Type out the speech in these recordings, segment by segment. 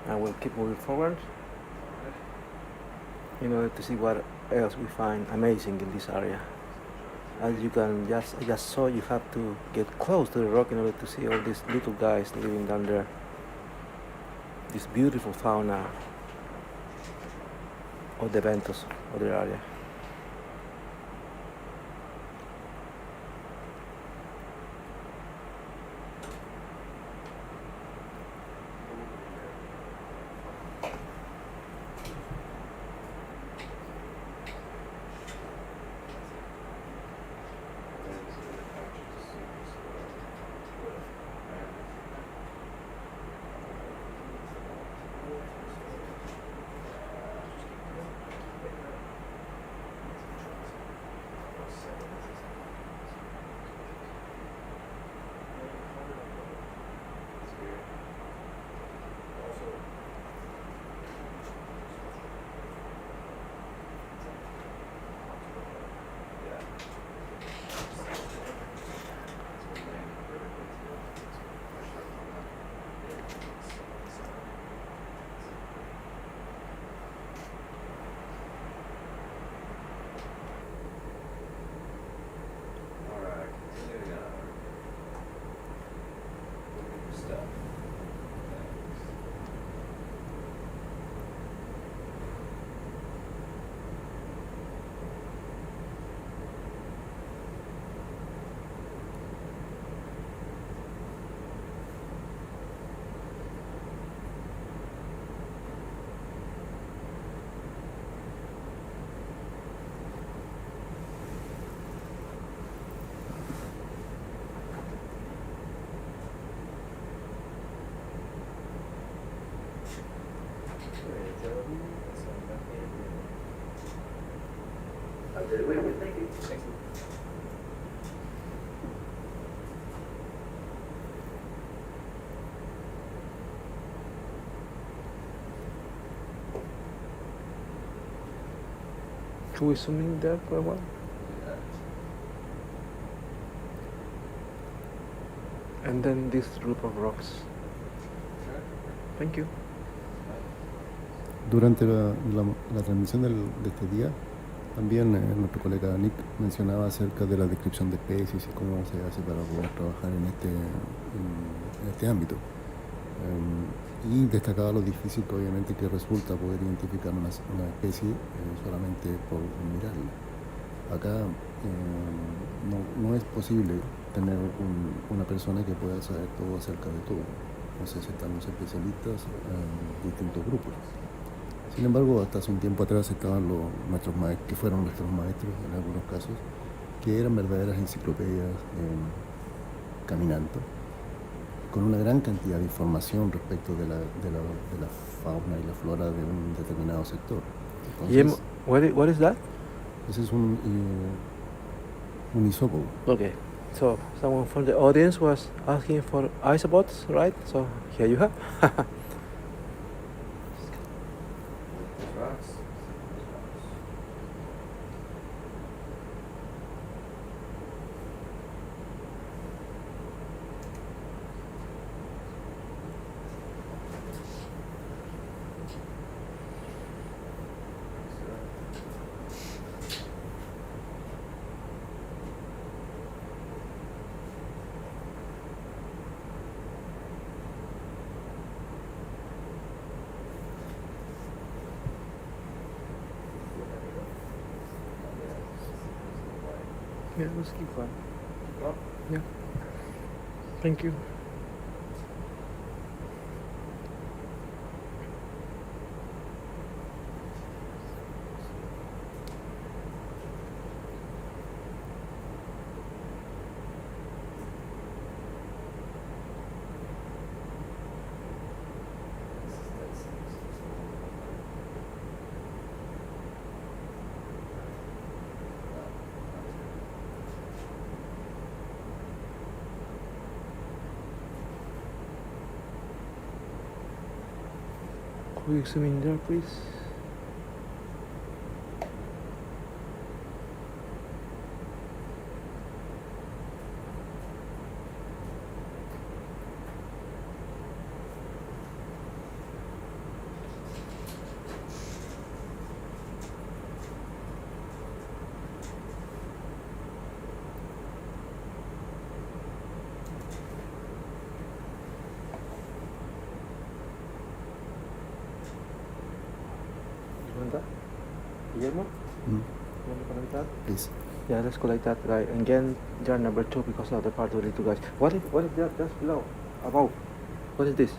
and we'll keep moving forward in order to see what else we find amazing in this area. As you can just saw, you have to get close to the rock in order to see all these little guys living down there. This beautiful fauna of the benthos of the area. Can we zoom in there for a while? And then this group of rocks. Thank you. Durante la transmisión de este día, también nuestro colega Nick mencionaba acerca de la descripción de especies y cómo se hace para poder trabajar en este ámbito. Y destacaba lo difícil que obviamente que resulta poder identificar una especie solamente por mirarla. Acá no es posible tener una persona que pueda saber todo acerca de todo. No sé si están los especialistas en distintos grupos. Sin embargo, hasta hace un tiempo atrás estaban nuestros maestros, que fueron nuestros maestros en algunos casos, que eran verdaderas enciclopedias caminando, con una gran cantidad de información respecto de la fauna y la flora de un determinado sector. Entonces, what is that? Ese es un isopo. Okay, so someone from the audience was asking for isopods, right? So here you have. Yeah, let's keep going. Yeah. Thank you. Could you zoom in there, please? Guillermo, Mm. you want to collect that? Please. Yeah, let's collect that guy. And again, jar number 2 because of the part of the two guys. What is that just below? Above? What is this?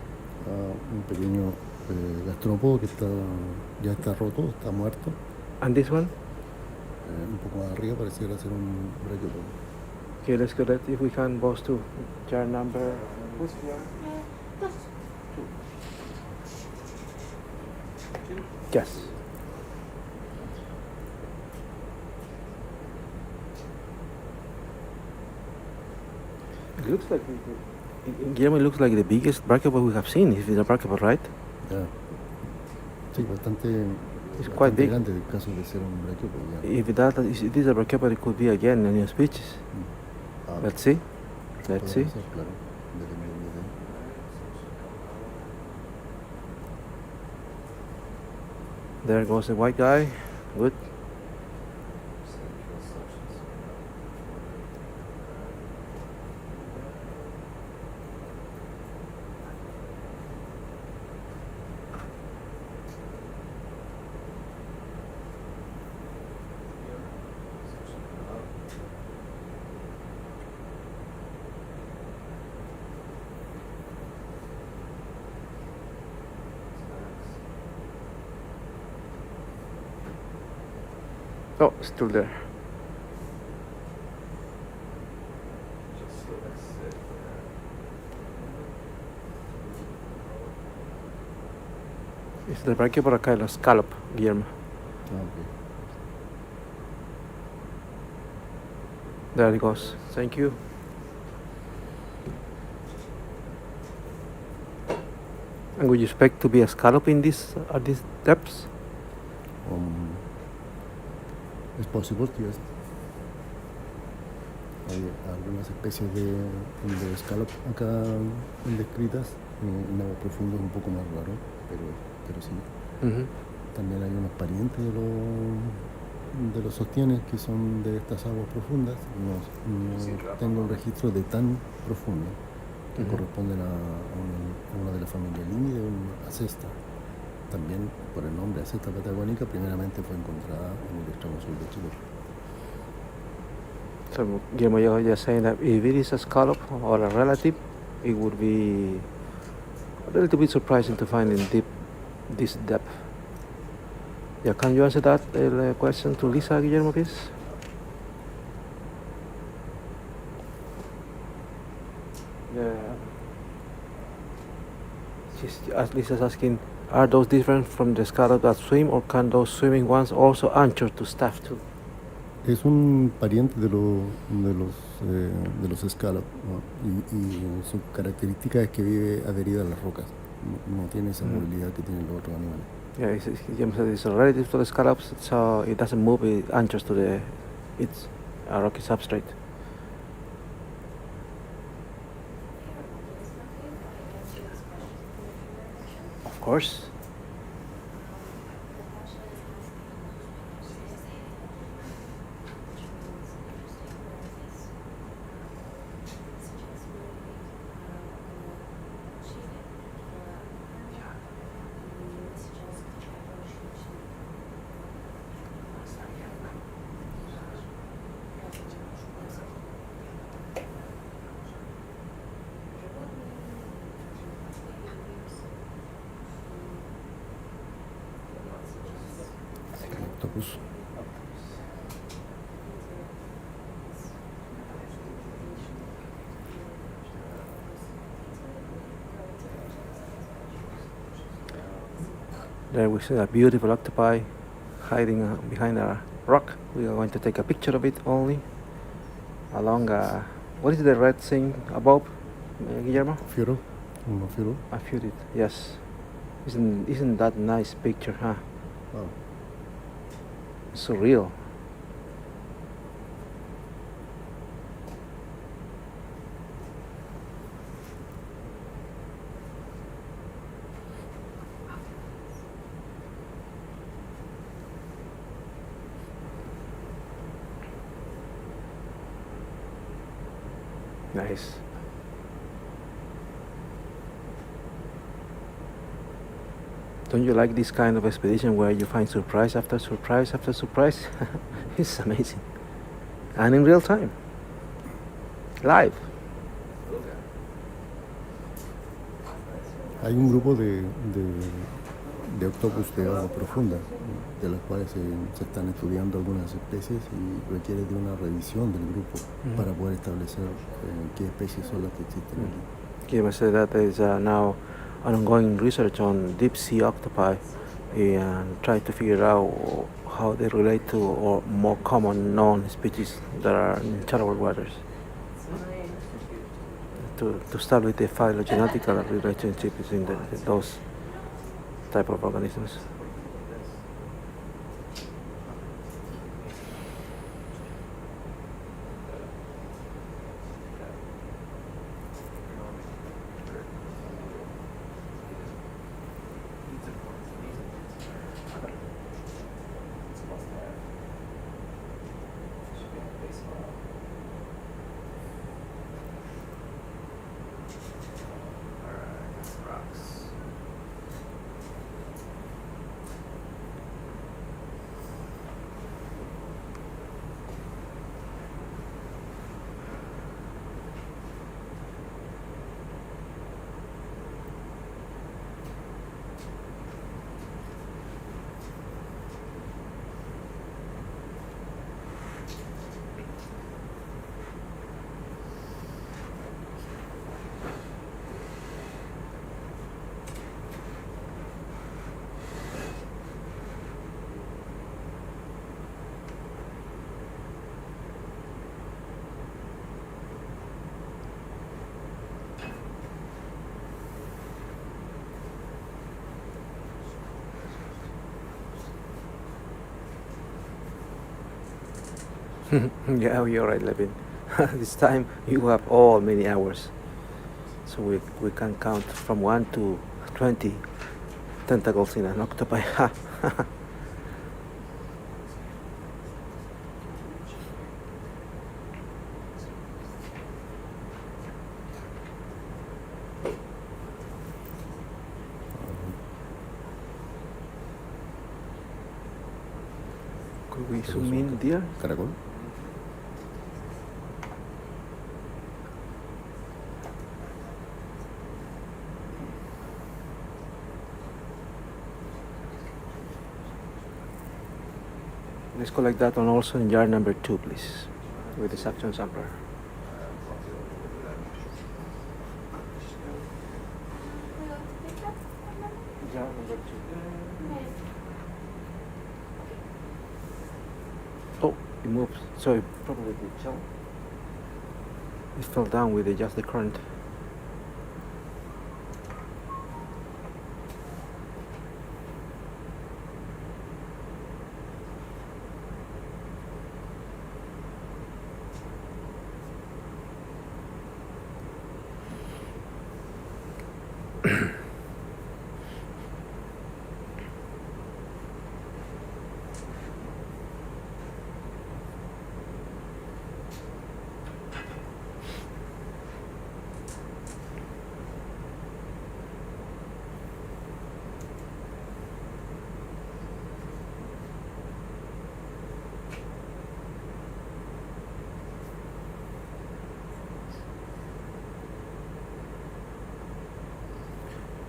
Un pequeño gastrópodo que ya está roto, está muerto. And this one? Un poco más arriba pareciera ser un brachiopod. Okay, let's collect if we can both two. Jar number. Which jar? Yes. It looks like Guillermo, it looks like the biggest brachiopod we have seen. If it's a brachiopod, right? Ya. Sí, bastante, It's quite bastante big. grande el caso de ser un brachiopod. Ya. If it is a brachiopod, it could be again a new species. Ah, Let's see. Let's puede see. ser, claro, dependiendo de... There goes the white guy. Good. Oh, still there. It's the brachiopod or kind of scallop, Guillermo. Ah, ok. There it goes. Thank you. And would you expect to be a scallop in this at these depths? Es posible, yes. Hay algunas especies de scallop acá descritas. En agua profunda es un poco más raro, pero sí. Mm-hmm. También hay unos parientes de los sostienes que son de estas aguas profundas. No tengo un registro de tan profundo que corresponden a una de la familia Lini de una acesta. También por el nombre acesta patagónica, primeramente fue encontrada en el extremo sur de Chile. So, Guillermo, you're saying that if it is a scallop or a relative, it would be a little bit surprising to find in this depth. Yeah, can you answer that question to Lisa, Guillermo, please? Yeah. Lisa's asking, are those different from the scallop that swim, or can those swimming ones also anchor to staff too? Es un pariente de los scallop, ¿no? Y su característica es que vive adherida a las rocas. No tiene esa movilidad que tienen los otros animales. Yeah, Guillermo said it's a relative to the scallops, so it doesn't move, it anchors to its rocky substrate. Of course. Octopus. There we see a beautiful octopi hiding behind a rock. We are going to take a picture of it only. Along what is the red thing above, Guillermo? Fioro. Uno fioro. I feel it. Yes. Isn't that nice picture, huh? Wow. Surreal. Nice. Don't you like this kind of expedition where you find surprise after surprise after surprise? It's amazing. And in real time. Live. Hay un grupo de octopus de agua profunda, de los cuales se están estudiando algunas especies y requiere de una revisión del grupo para poder establecer qué especies son las que existen aquí. You must say that there is now an ongoing research on deep sea octopi and try to figure out how they relate to or more common known species that are in shallower waters. To establish the phylogenetical relationship between those type of organisms. Yeah, you're right, Levin. This time you have all many hours. So we can count from 1 to 20 tentacles in an octopi. Could we zoom in there? Caracol. Let's collect that one also in jar number 2, please, with the suction sampler. Jar number 2. Oh, it moved. So it probably did jump. It fell down with just the current.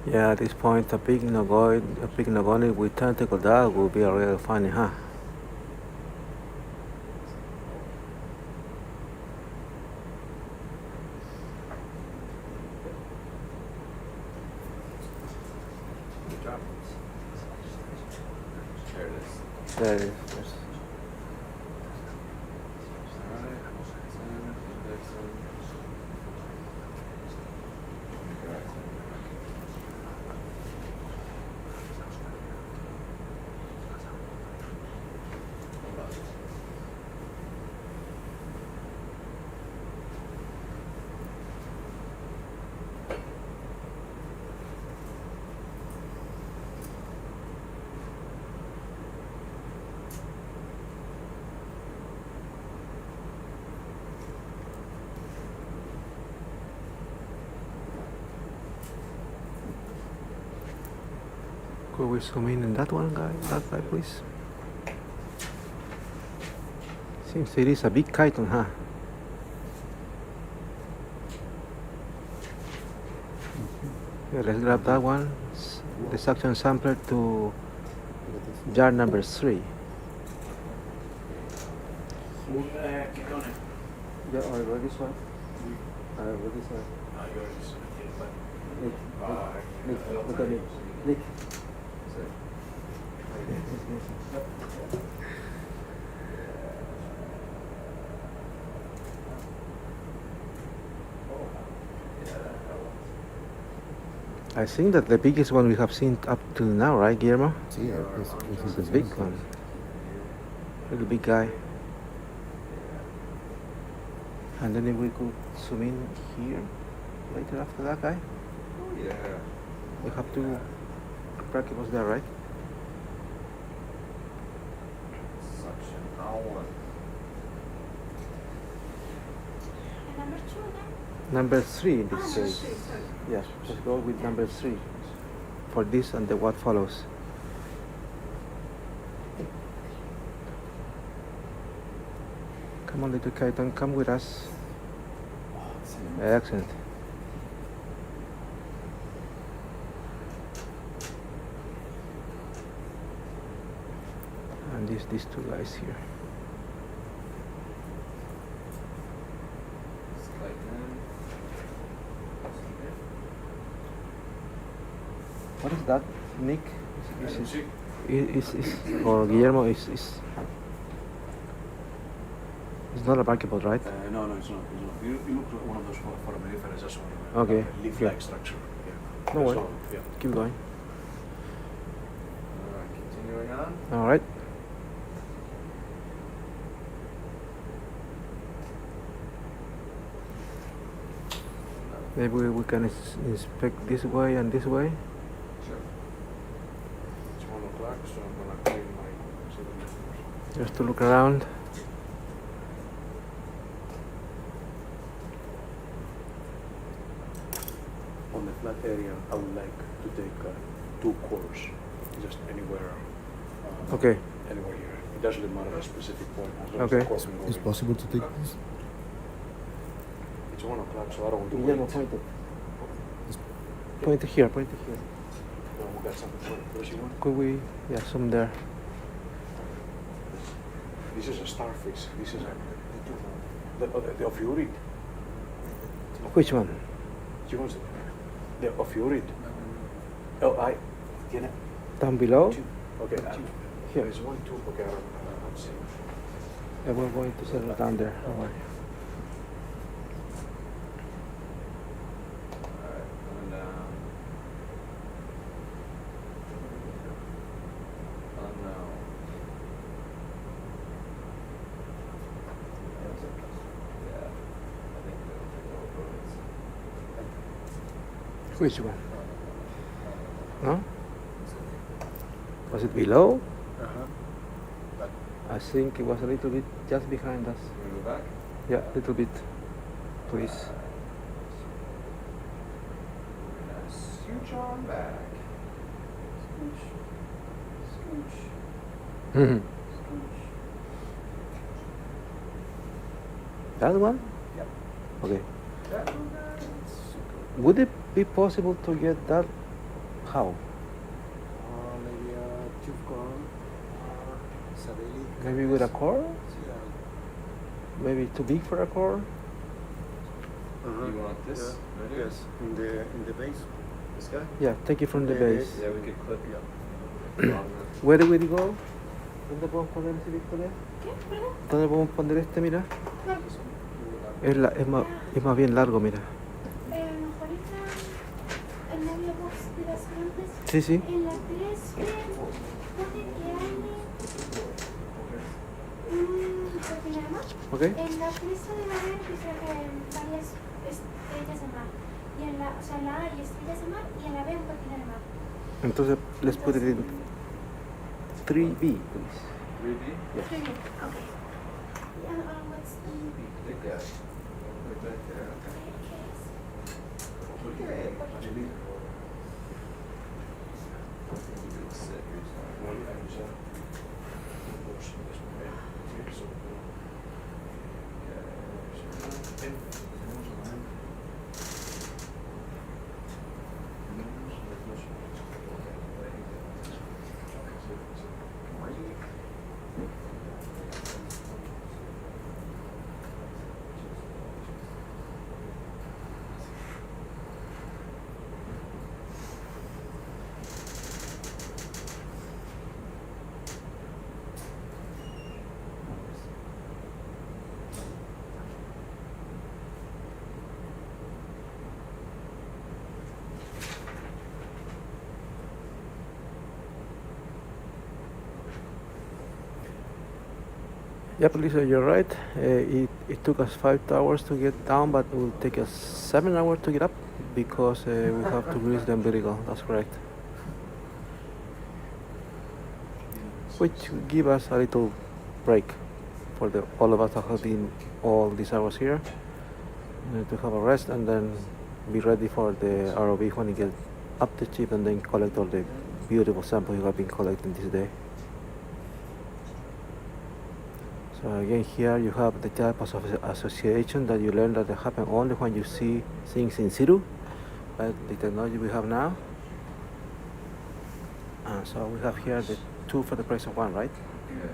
Yeah, at this point, a big nogoid with tentacle dog would be a real funny, huh? There it is. Could we zoom in on that one guy? That guy, please. Seems it is a big chiton, huh? Yeah, let's grab that one. The suction sampler to jar number 3. Keep going. Yeah, or this one. This one. Nick, look at me. Nick. I think that the biggest one we have seen up till now, right, Guillermo? Sí, It's a big one. Little big guy. And then if we could zoom in here later after that guy. Oh yeah. We have two brachiopods there, right? Suction owl. Number 2 again? Number 3 in this number case. three, sorry. Yes, let's go with number 3 for this and the what follows. Come on, little chiton, come with us. Excellent. And these two guys here. What is that, Nick? Is or Guillermo is it's not a brachipod, right? No, it's not. You look at one of those foraminiferous as well. Okay. Leaf-like structure. Yeah. No worries. So, yeah. Keep going. Alright, continuing on. All right. Maybe we can inspect this way and this way. Sure. It's 1 o'clock, so I'm gonna clean my cylinders. Just to look around. On the flat area, I would like to take 2 cores, just anywhere. Okay. Anywhere here. It doesn't really matter a specific point. As long Okay. as the core can go It's in. possible to take this? It's 1 o'clock, so I don't want to Guillermo, wait. point it. Point it here. Point it here. No, we got something for it. Where's you want? Could we? Yeah, zoom there. This is a starfish. This is a the ophiorid. Which one? ¿Qué wants the ophiorid? Oh, I tiene Down below. 2. Okay, Here. there's 1, 2. Okay, I'm seeing. Yeah, we're going to settle down there. Don't worry. Alright, coming down. Unknown. Yeah, I think Which one? No? Was it below? I think it was a little bit just behind us. Can we go back? Yeah, a little bit. Please. Scooch on back. Mhm. That one? Yep. Okay. That one, it's Would it be possible to get that? How? Maybe a tube corn, Sabelli. Maybe with a core? Maybe too big for a core? You want this? Right here? Yes, in the base. This guy? Yeah, take it from the Yeah, base. Yeah, we could clip. Where do we go? ¿Dónde podemos poner ese Victoria? ¿Qué? ¿Perdón? ¿Dónde podemos poner este? Mira. ¿Cuál? Es más bien largo, mira. A lo mejor está en la biopos de las plantas. Sí, sí. En la 3B pone que hay papiloma. Ok. En la presa de la B dice que hay varias estrellas de mar. Y en la, o sea, en la A hay estrellas de mar y en la B un papiloma de mar. Entonces, let's put it in 3B, please. 3D? Yes. Muy bien, ok. What's the Big guy. Right back there. Okay. Yep, Lisa, you're right. It took us 5 hours to get down, but it will take us 7 hours to get up because we have to release the umbilical. That's correct. Which will give us a little break for all of us that have been all these hours here to have a rest and then be ready for the ROV when it gets up the ship and then collect all the beautiful samples you have been collecting this day. So again, here you have the type of association that you learn that they happen only when you see things in situ, right? The technology we have now. So we have here the 2 for the price of 1, right? Yeah.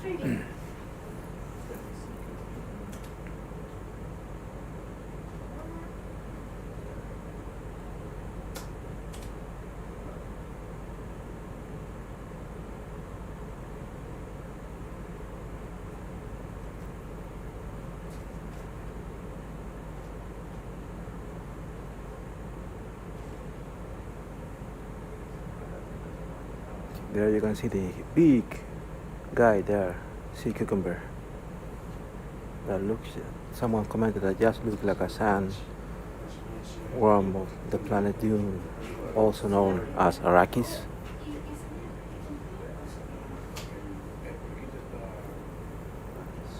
Stay there. There you can see the big guy there, sea cucumber. That looks, someone commented that just looks like a sand worm of the planet Dune, also known as Arrakis.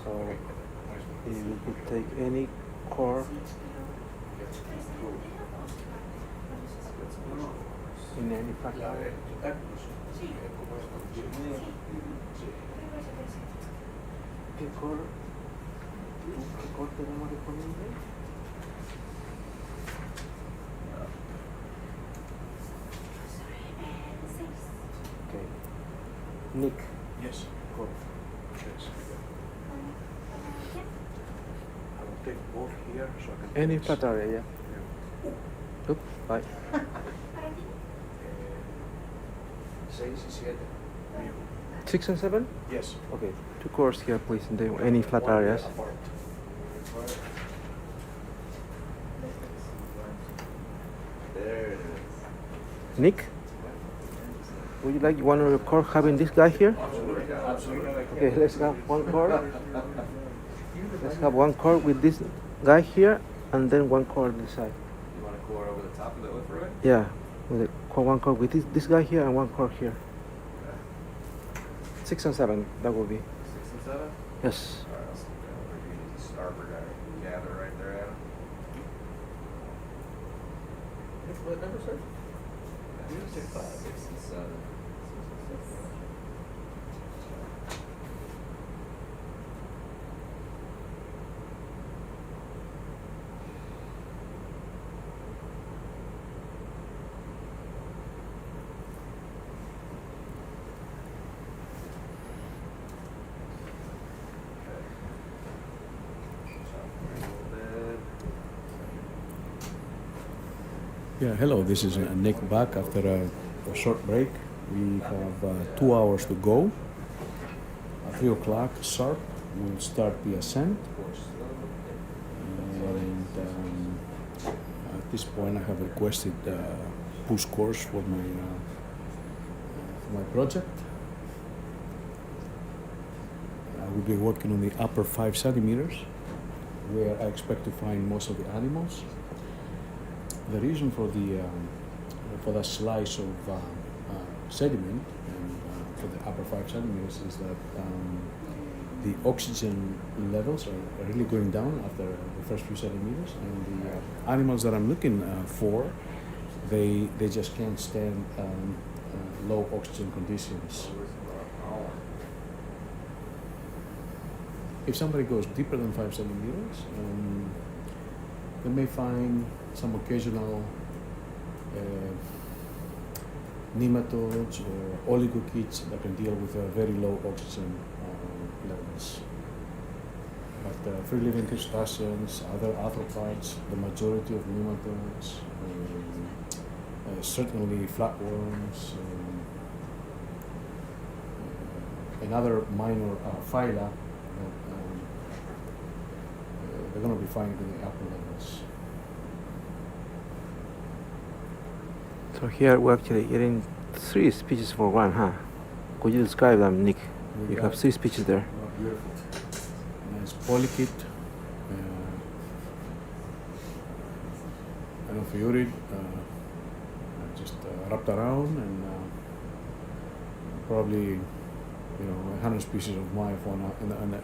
So if you could take any core in any factory. ¿Qué core tenemos disponible? Okay. Nick. Yes. Core. Yes. I will take both here so I can. Any fix. flat area, yeah. Yeah. Oops, bye. 6 y 7. 6 and 7? Yes. Okay, 2 cores here, please, in any flat One areas. apart. There it is. Nick, would you like one of your core having this guy here? Absolutely. Okay, let's have one core. Let's have one core with this guy here, and then one core on this side. You want a core over the top of the infrared? Yeah, with one core with this guy here and one core here. 6 and 7, that will be. 6 and 7? Yes. Alright, I'll stick that over here. You need to starboard gather right there, Adam. What number, sir? 6 and 7. Yeah, hello, this is Nick back after a short break. We have 2 hours to go. At 3 o'clock sharp, we'll start the ascent. And at this point I have requested push course for my project. I will be working on the upper 5 centimeters where I expect to find most of the animals. The reason for that slice of sediment and for the upper 5 centimeters is that the oxygen levels are really going down after the first few centimeters, and the animals that I'm looking for, they just can't stand low oxygen conditions. If somebody goes deeper than 5 centimeters, they may find some occasional nematodes or oligochaetes that can deal with very low oxygen levels. But free-living crustaceans, other arthropods, the majority of nematodes, certainly flatworms, and other minor phyla, they're going to be fine in the upper levels. So here we're actually getting 3 species for one, huh? Could you describe them, Nick? You have 3 species there. Oh, beautiful. Nice polychaete, Anophiurid, just wrapped around, and probably 100 species of myofauna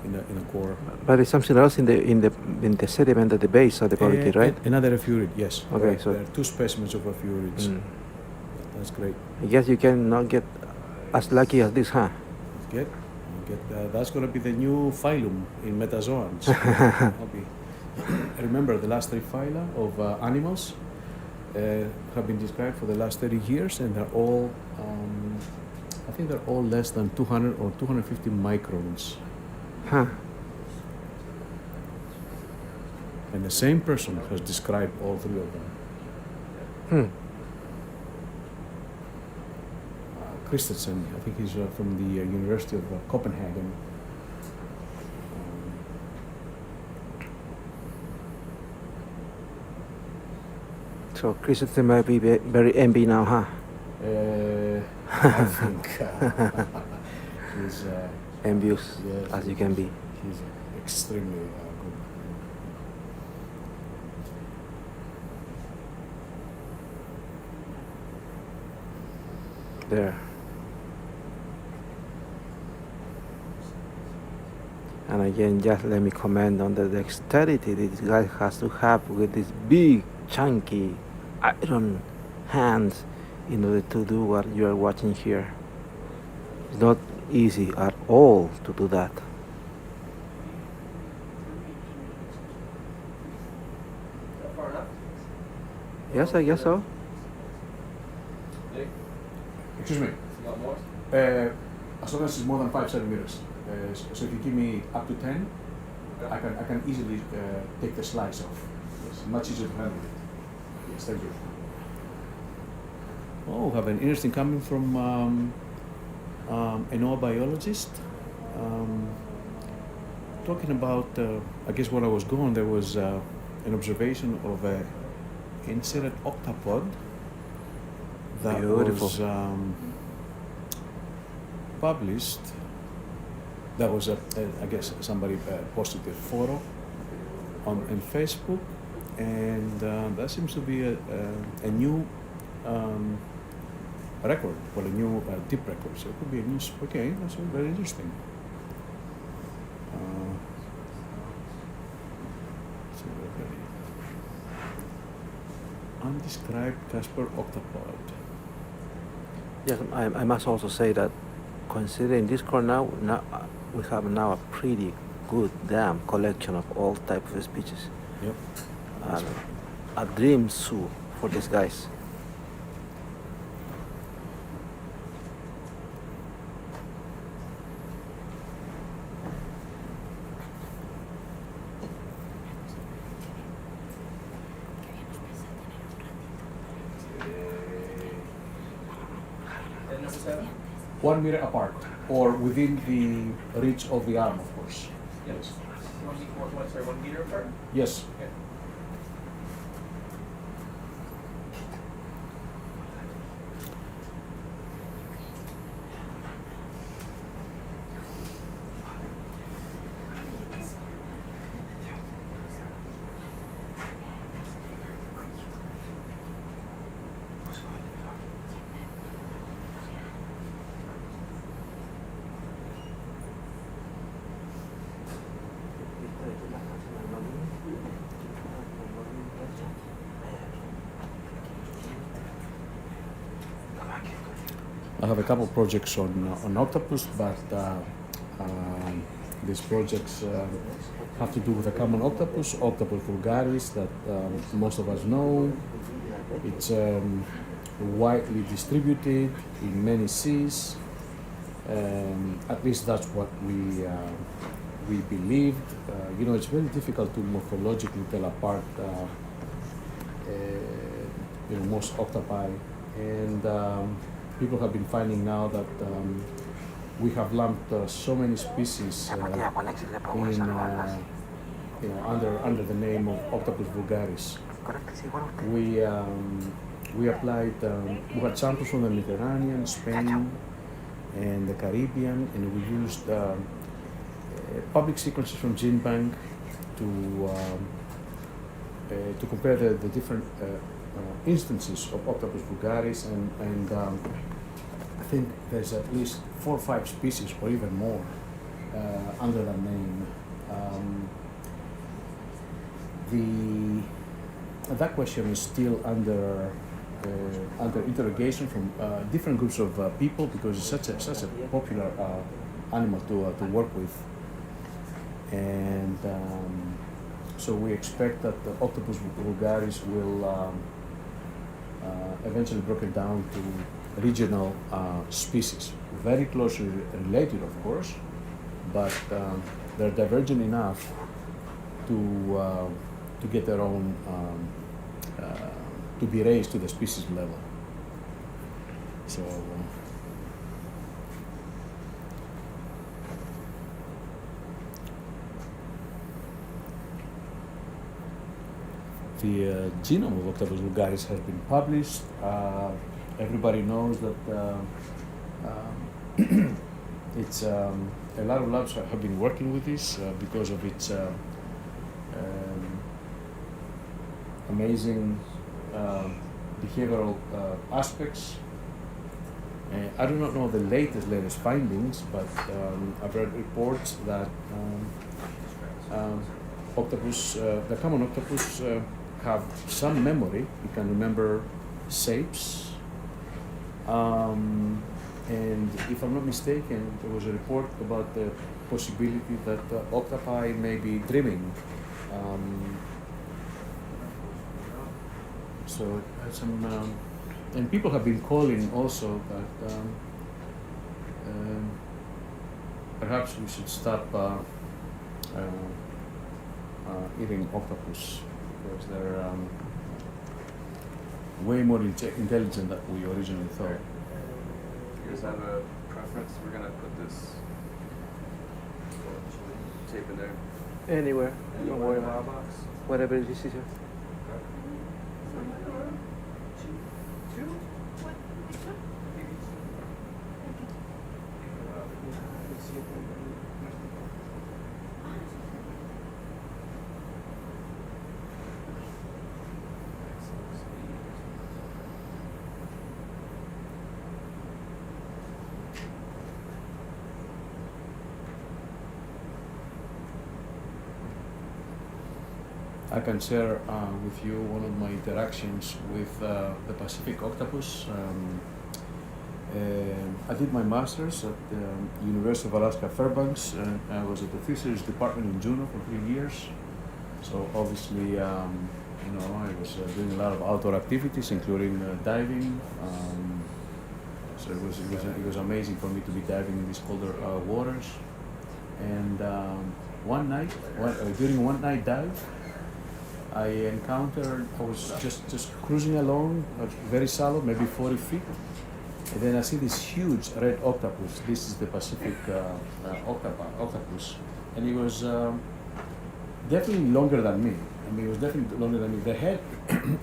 in a core. But there's something else in the sediment at the base of the polychaete, right? Another Aphiurid, yes. Okay, right. so there are 2 specimens of Aphiurids. That's great. I guess you cannot get as lucky as this, huh? That's going to be the new phylum in metazoans. Remember, the last 3 phyla of animals have been described for the last 30 years, and they're all, I think they're all less than 200 or 250 microns. Huh. And the same person has described all 3 of them. Christensen, I think he's from the University of Copenhagen. So Christensen might be very envy now, huh? I think he's envious yes, as you can be. He's extremely good. There. And again, just let me comment on the dexterity this guy has to have with this big, chunky iron hands in order to do what you are watching here. It's not easy at all to do that. Far enough? Yes, I guess so. Excuse me. Not more? As long as it's more than 5 centimeters. So if you give me up to 10, I can easily take the slice off. It's much easier to handle it. Yes, thank you. Oh, we have an interesting coming from a neurobiologist. Talking about, I guess where I was going, there was an observation of an inserted octopod that Beautiful. was published. That was, I guess, somebody posted a photo on Facebook, and that seems to be a new record, well, a new tip record. So it could be a new. Okay, that's very interesting. So very undescribed Casper octopod. Yes, I must also say that considering this core now we have now a pretty good damn collection of all types of species. Yep. And a dream zoo for these guys. And number 7? 1 meter apart, or within the reach of the arm, of course. Yes. 1 meter apart? Yes. Okay. I have a couple projects on octopus, but these projects have to do with a common octopus, Octopus vulgaris, that most of us know. It's widely distributed in many seas. At least that's what we believed. It's very difficult to morphologically tell apart most octopi, and people have been finding now that we have lumped so many species under the name of Octopus vulgaris. We applied, we had samples from the Mediterranean, Spain, and the Caribbean, and we used public sequences from GenBank to compare the different instances of Octopus vulgaris, and I think there's at least 4 or 5 species, or even more, under that name. That question is still under interrogation from different groups of people, because it's such a popular animal to work with, and so we expect that the Octopus vulgaris will eventually broken down to regional species, very closely related, of course, but they're divergent enough to get their own, to be raised to the species level. So the genome of Octopus vulgaris has been published. Everybody knows that it's a lot of labs have been working with this because of its amazing behavioral aspects. I do not know the latest findings, but I've read reports that octopus, the common octopus, have some memory. You can remember shapes. And if I'm not mistaken, there was a report about the possibility that octopi may be dreaming. So some, and people have been calling also that perhaps we should stop eating octopus, because they're way more intelligent than we originally thought. You guys have a preference? We're gonna put this tape in there. Anywhere. Don't worry about box. Whatever is easier. I can share with you one of my interactions with the Pacific octopus. I did my master's at the University of Alaska Fairbanks, and I was at the fisheries department in Juneau for 3 years. So obviously, I was doing a lot of outdoor activities, including diving. So it was amazing for me to be diving in these colder waters. And one night, during one night dive, I was just cruising along, very shallow, maybe 40 feet, and then I see this huge red octopus. This is the Pacific octopus, and it was definitely longer than me. I mean, it was definitely longer than me. The head,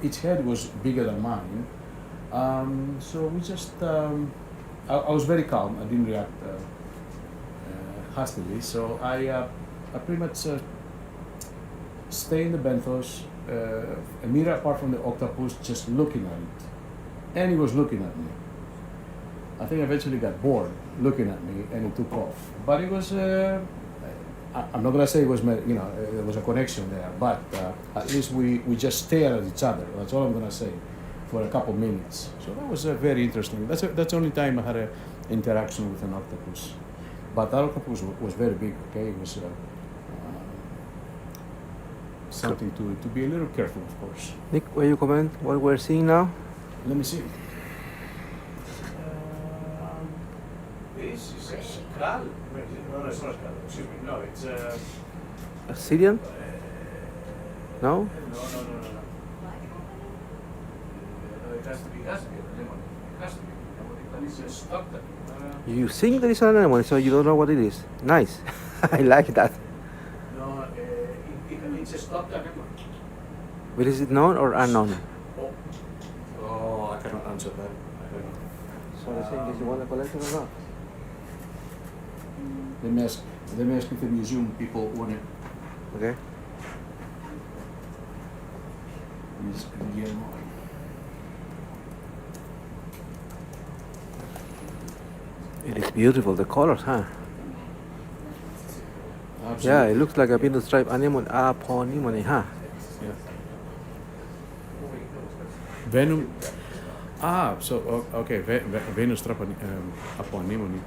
its head was bigger than mine. So we just, I was very calm. I didn't react hastily. So I pretty much stay in the benthos, a meter apart from the octopus, just looking at it. And he was looking at me. I think I eventually got bored looking at me, and it took off. But it was, I'm not gonna say it was, there was a connection there, but at least we just stared at each other. That's all I'm gonna say, for a couple minutes. So that was very interesting. That's the only time I had an interaction with an octopus. But that octopus was very big, okay? It was something to be a little careful, of course. Nick, will you comment what we're seeing now? Let me see. Cal? No, it's not cal. Excuse me. No, it's Syrian? No? no. It has to be an anemone. It has to be. It's a stocked. You think there is an anemone, so you don't know what it is. Nice. I like that. No, it's a stocked anemone. But is it known or unknown? Oh, I cannot answer that. I don't know. So the thing is, you want to collect it or not? Let me ask if the museum people want it. Okay. Miss Guillermo. It is beautiful, the colors, huh? Absolutely. Yeah, it looks like a pinto stripe anemone, anemone, huh? Yeah. Venom. So okay, Venus trap anemone.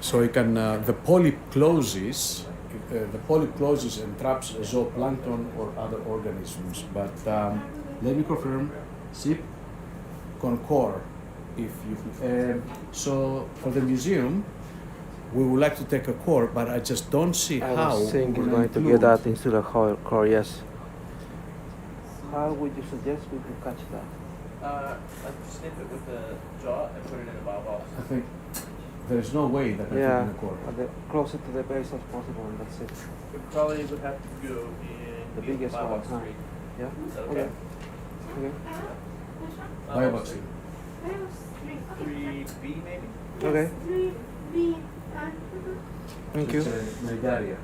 So it can the polyp closes. The polyp closes and traps zooplankton or other organisms. But let me confirm. SIP concur. If you so for the museum, we would like to take a core, but I just don't see I how. was thinking we're going to include- get that into the core, yes. How would you suggest we could catch that? Snip it with the jaw and put it in a biobox. I think there's no way that I can Yeah, in a core. closer to the base as possible, and that's it. It probably would have to go in The biggest one, biobox huh? 3. Yeah? Is that okay? Okay. Biobox. 3B maybe? Okay. Thank you. It's a Nidaria.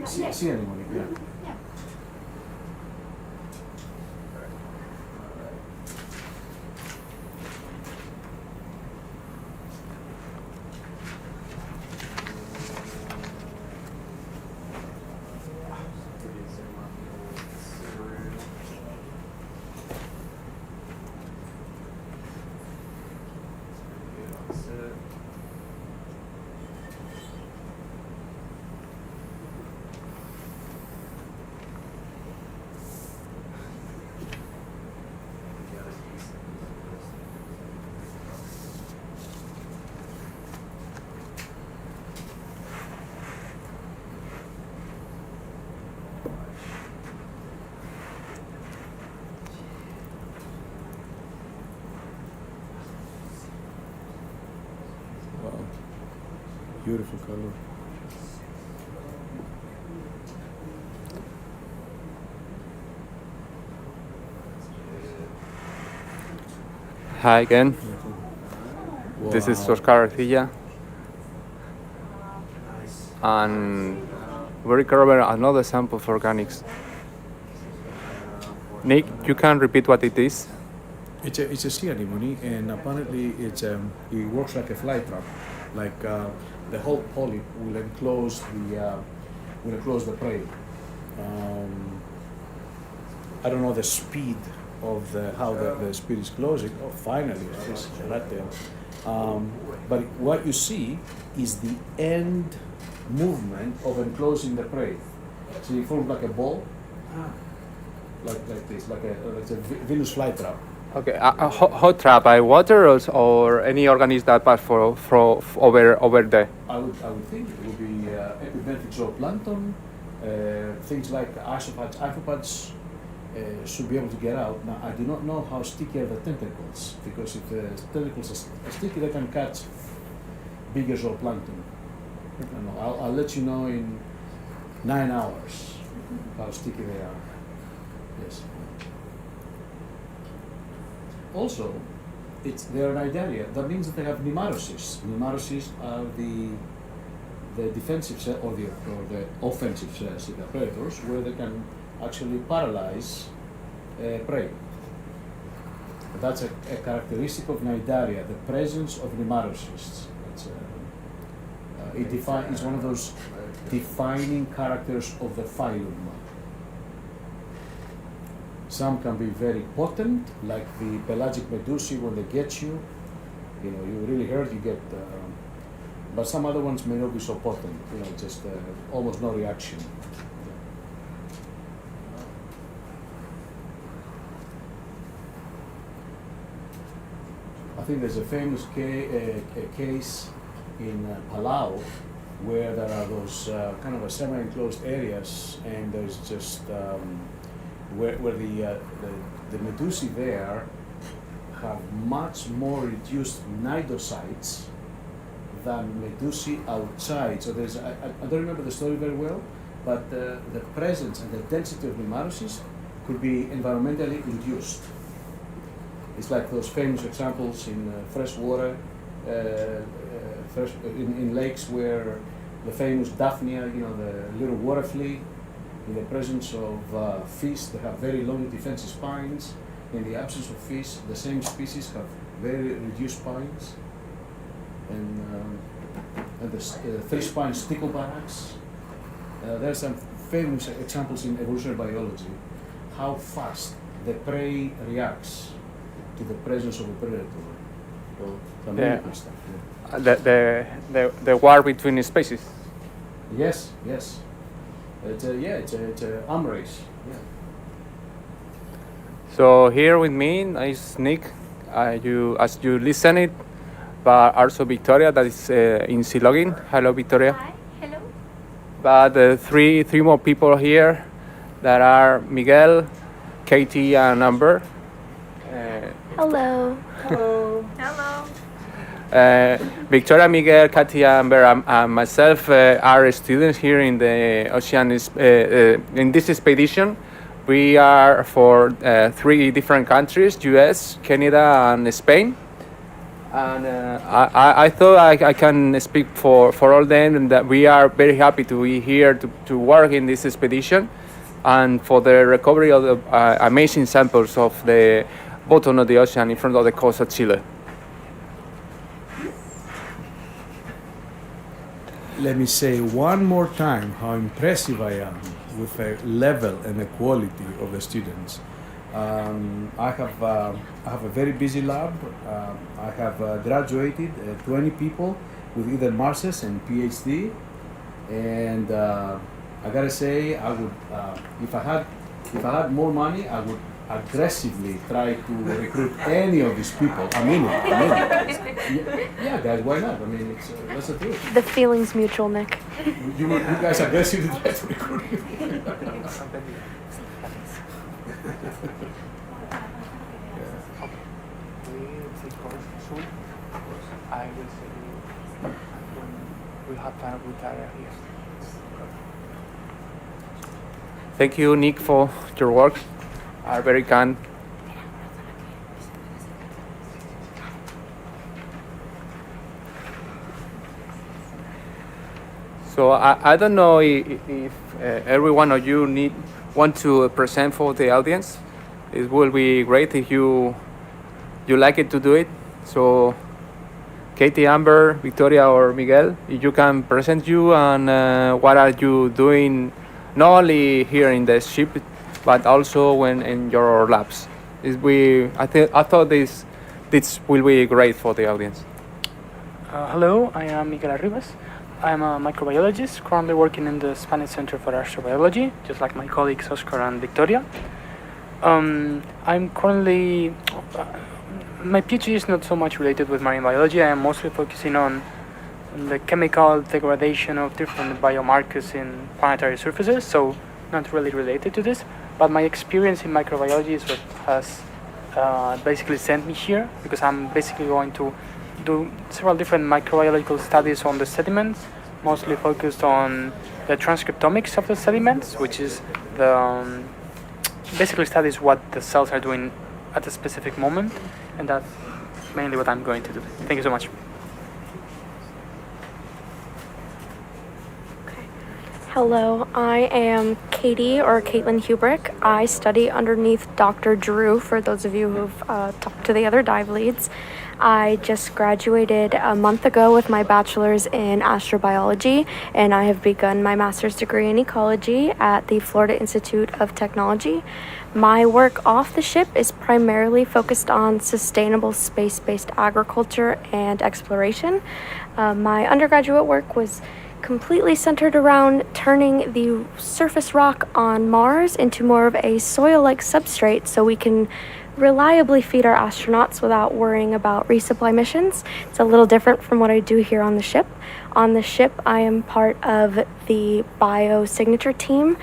See anemone, yeah. Wow. Beautiful color. Hi again, this is Wow. Oscar Arcilla, and we recovered another sample of organics. Nick, you can repeat what it is? It's a sea anemone, and apparently it works like a fly trap. Like the whole polyp will enclose the prey. I don't know the speed of how the speed is closing. Oh, finally, it's right there. But what you see is the end movement of enclosing the prey. So it forms like a ball, like this, like a Venus flytrap. Okay, hot trap by water or any organism that pass for over there? I would think it would be epibenthic zooplankton, things like arthropods should be able to get out. Now, I do not know how sticky are the tentacles, because if the tentacles are sticky, they can catch bigger zooplankton. I don't know. I'll let you know in 9 hours how sticky they are. Yes. Also, they are Nidaria. That means that they have pneumarocysts. Pneumarocysts are the defensive cell or the offensive cells in the predators, where they can actually paralyze prey. That's a characteristic of Nidaria, the presence of pneumarocysts. It's one of those defining characters of the phylum. Some can be very potent, like the pelagic medusae. When they get you, you really hurt. You get, but some other ones may not be so potent. Just almost no reaction. I think there's a famous case in Palau where there are those kind of a semi-enclosed areas, and there's just where the medusae there have much more reduced cnidocytes than medusae outside. So there's I don't remember the story very well, but the presence and the density of nematocysts could be environmentally induced. It's like those famous examples in fresh water, in lakes where the famous Daphnia, the little water flea, in the presence of fish, they have very long defensive spines. In the absence of fish, the same species have very reduced spines. And the three-spine sticklebacks. There are some famous examples in evolutionary biology, how fast the prey reacts to the presence of a predator. So, some really cool stuff. Yeah. The war between species. Yes. It's a arm race. Yeah. So here with me is Nick. As you listen it, but also Victoria that is in Silogin. Hello, Victoria. Hi, hello. But three more people here that are Miguel, Katie, and Amber. Hello. Hello. Hello. Victoria, Miguel, Katia, Amber, and myself are students here in the ocean. In this expedition, we are for 3 different countries: U.S., Canada, and Spain. And I thought I can speak for all them, and that we are very happy to be here to work in this expedition, and for the recovery of the amazing samples of the bottom of the ocean in front of the coast of Chile. Let me say one more time how impressive I am with the level and the quality of the students. I have a very busy lab. I have graduated 20 people with either masters and PhD, and I gotta say I would if I had more money, I would aggressively try to recruit any of these people. I mean it. Yeah, guys, why not? I mean, that's the truth. The feeling's mutual, Nick. You guys aggressively try to recruit me. I will see you when we have time with area here. Thank you, Nick, for your work. Are very kind. So I don't know if every one of you want to present for the audience. It will be great if you like it to do it. So Katie, Amber, Victoria, or Miguel, if you can present you and what are you doing, not only here in the ship, but also when in your labs. I thought this will be great for the audience. Hello, I am Miguel Arribas. I'm a microbiologist currently working in the Spanish Center for Astrobiology, just like my colleagues Oscar and Victoria. I'm currently, my PhD is not so much related with marine biology. I am mostly focusing on the chemical degradation of different biomarkers in planetary surfaces, so not really related to this. But my experience in microbiology is what has basically sent me here, because I'm basically going to do several different microbiological studies on the sediments, mostly focused on the transcriptomics of the sediments, which is the basically studies what the cells are doing at a specific moment, and that's mainly what I'm going to do. Thank you so much. Hello, I am Katie, or Caitlin Hubrick. I study underneath Dr. Drew, for those of you who've talked to the other dive leads. I just graduated a month ago with my bachelor's in astrobiology, and I have begun my master's degree in ecology at the Florida Institute of Technology. My work off the ship is primarily focused on sustainable space-based agriculture and exploration. My undergraduate work was completely centered around turning the surface rock on Mars into more of a soil-like substrate so we can reliably feed our astronauts without worrying about resupply missions. It's a little different from what I do here on the ship. On the ship, I am part of the biosignature team.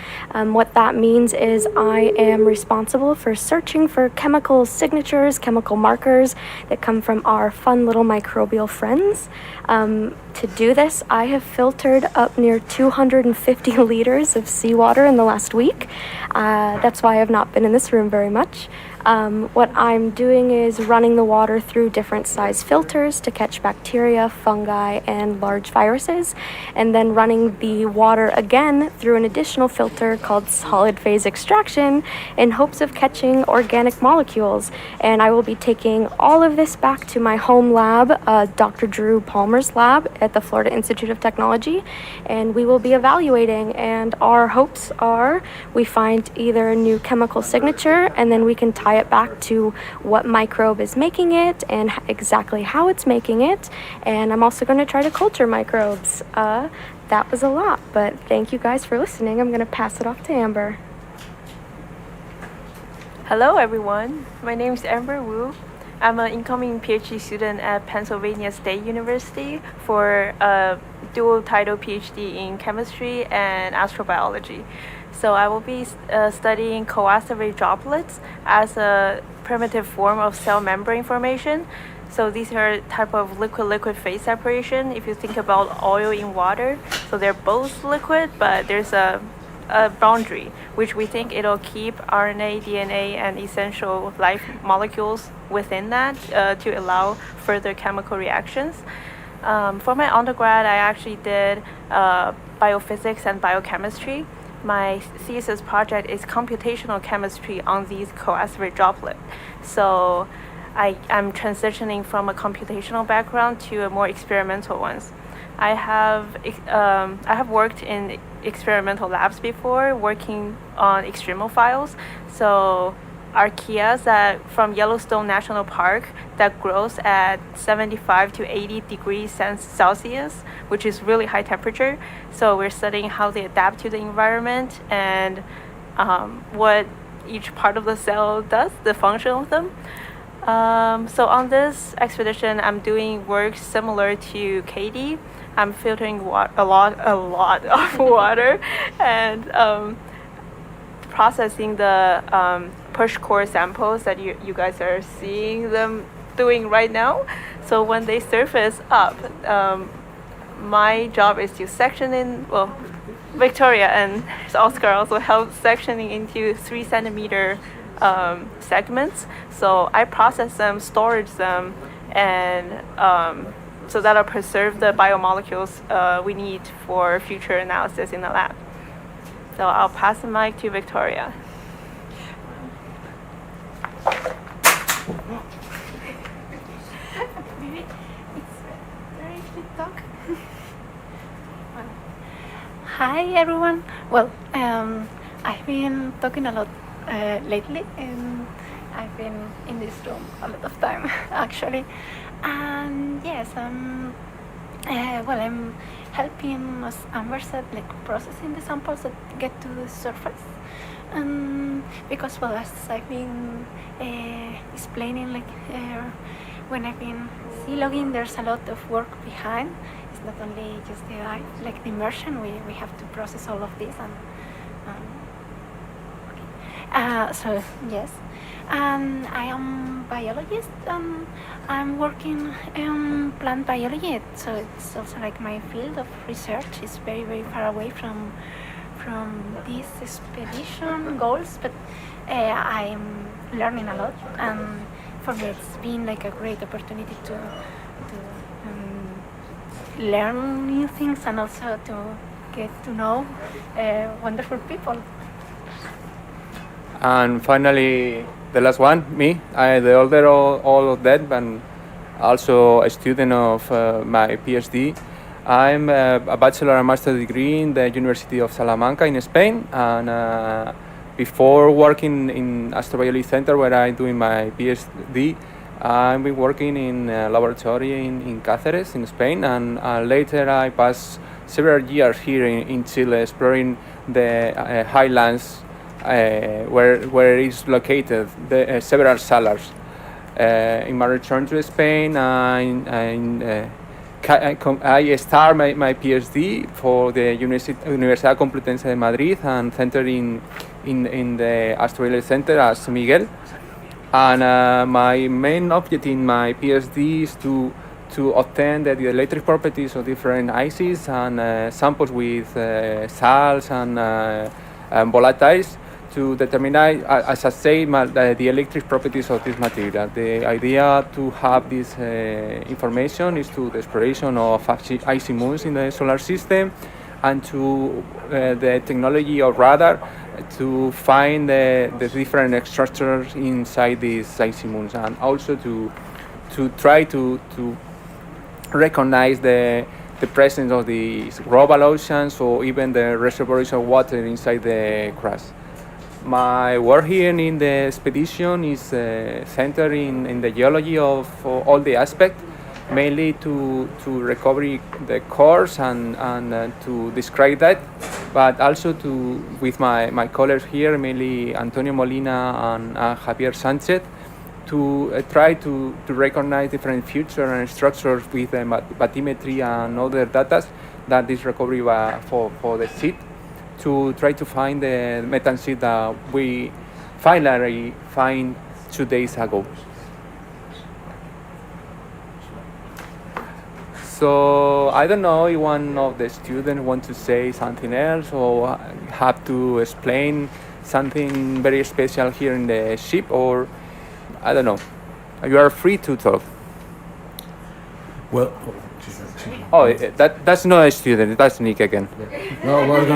What that means is I am responsible for searching for chemical signatures, chemical markers that come from our fun little microbial friends. To do this, I have filtered up near 250 liters of seawater in the last week. That's why I've not been in this room very much. What I'm doing is running the water through different size filters to catch bacteria, fungi, and large viruses, and then running the water again through an additional filter called solid phase extraction in hopes of catching organic molecules. And I will be taking all of this back to my home lab, Dr. Drew Palmer's lab at the Florida Institute of Technology, and we will be evaluating, and our hopes are we find either a new chemical signature and then we can tie it back to what microbe is making it and exactly how it's making it. And I'm also going to try to culture microbes. That was a lot, but thank you guys for listening. I'm going to pass it off to Amber. Hello everyone, my name is Amber Wu. I'm an incoming PhD student at Pennsylvania State University for a dual title PhD in chemistry and astrobiology. So I will be studying coacervate droplets as a primitive form of cell membrane formation. So these are type of liquid-liquid phase separation. If you think about oil in water, so they're both liquid, but there's a boundary, which we think it'll keep RNA, DNA, and essential life molecules within that to allow further chemical reactions. For my undergrad, I actually did biophysics and biochemistry. My thesis project is computational chemistry on these coacervate droplets. So I'm transitioning from a computational background to a more experimental ones. I have worked in experimental labs before, working on extremophiles. So archaeas from Yellowstone National Park that grows at 75 to 80 degrees Celsius, which is really high temperature. So we're studying how they adapt to the environment and what each part of the cell does, the function of them. So on this expedition, I'm doing work similar to Katie. I'm filtering a lot of water and processing the push core samples that you guys are seeing them doing right now. So when they surface up, my job is to section in, well, Victoria and Oscar also help sectioning into 3 centimeter segments. So I process them, storage them, and so that'll preserve the biomolecules we need for future analysis in the lab. So I'll pass the mic to Victoria. Maybe it's better if you talk. Hi everyone. Well, I've been talking a lot lately, and I've been in this room a lot of time actually. And yes, I'm helping, as Amber said, like processing the samples that get to the surface. Because, well, as I've been explaining, like when I've been sea logging, there's a lot of work behind. It's not only just the immersion. We have to process all of this, and so yes. And I am biologist, and I'm working in plant biology. So it's also like my field of research is very, very far away from these expedition goals, but I'm learning a lot, and for me it's been like a great opportunity to learn new things and also to get to know wonderful people. And finally, the last one, me, the older all of that, and also a student of my PhD. I'm a bachelor and master degree in the University of Salamanca in Spain, and before working in Astrobiology Center where I'm doing my PhD, I've been working in a laboratory in Cáceres in Spain, and later I passed several years here in Chile exploring the highlands where it's located, the several salars. In my return to Spain, I start my PhD for the Universidad Complutense de Madrid and center in the Australian Center as Miguel. And my main objective in my PhD is to obtain the electric properties of different ices and samples with salts and volatiles to determine, as I say, the electric properties of this material. The idea to have this information is to the exploration of icy moons in the solar system and to the technology of radar to find the different structures inside these icy moons, and also to try to recognize the presence of the global oceans or even the reservoirs of water inside the crust. My work here in the expedition is centered in the geology of all the aspects, mainly to recover the cores and to describe that, but also with my colleagues here, mainly Antonio Molina and Javier Sanchez, to try to recognize different features and structures with bathymetry and other data that is recovery for the seed, to try to find the methane seed that we finally find 2 days ago. So I don't know if one of the students want to say something else or have to explain something very special here in the ship, or I don't know. You are free to talk. Well, that's not a student. That's Nick again. no, what I was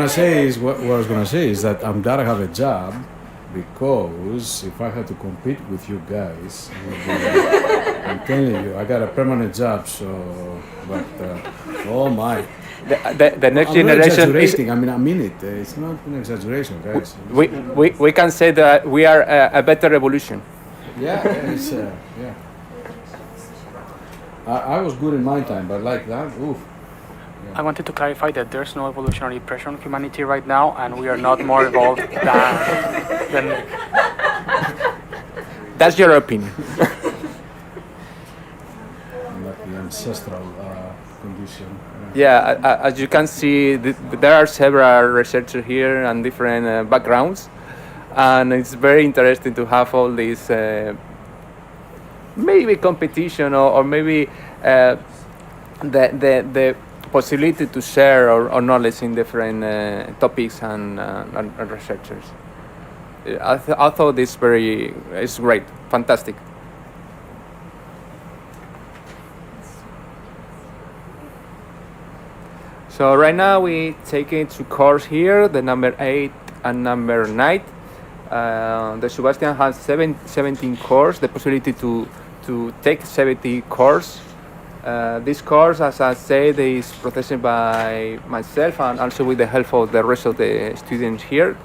gonna say is that I'm glad I have a job, because if I had to compete with you guys, I'm telling you, I got a permanent job. So, but oh my. The next I'm generation not is. exaggerating. I mean it. It's not an exaggeration, guys. We can say that we are a better evolution. Yeah, it's yeah. I was good in my time, but like that, oof. I wanted to clarify that there's no evolutionary pressure on humanity right now, and we are not more evolved than That's your opinion. Like the ancestral condition. Yeah, as you can see, there are several researchers here and different backgrounds, and it's very interesting to have all these maybe competition or maybe the possibility to share our knowledge in different topics and researchers. I thought this is great, fantastic. So right now we taking 2 courses here, the number 8 and number 9. The SuBastian has 17 courses, the possibility to take 70 courses. This course, as I said, is processed by myself and also with the help of the rest of the students here.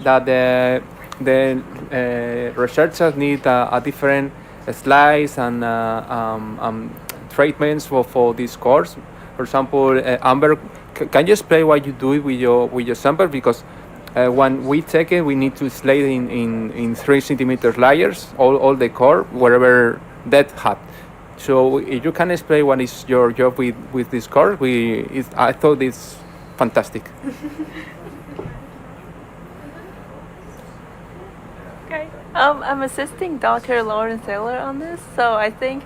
That the researchers need a different slides and treatments for this course. For example, Amber, can you explain what you do with your sample? Because when we take it, we need to slide in 3 centimeter layers, all the core, wherever that hat. So if you can explain what is your job with this course, I thought it's fantastic. Okay. I'm assisting Dr. Lauren Saylor on this, so I think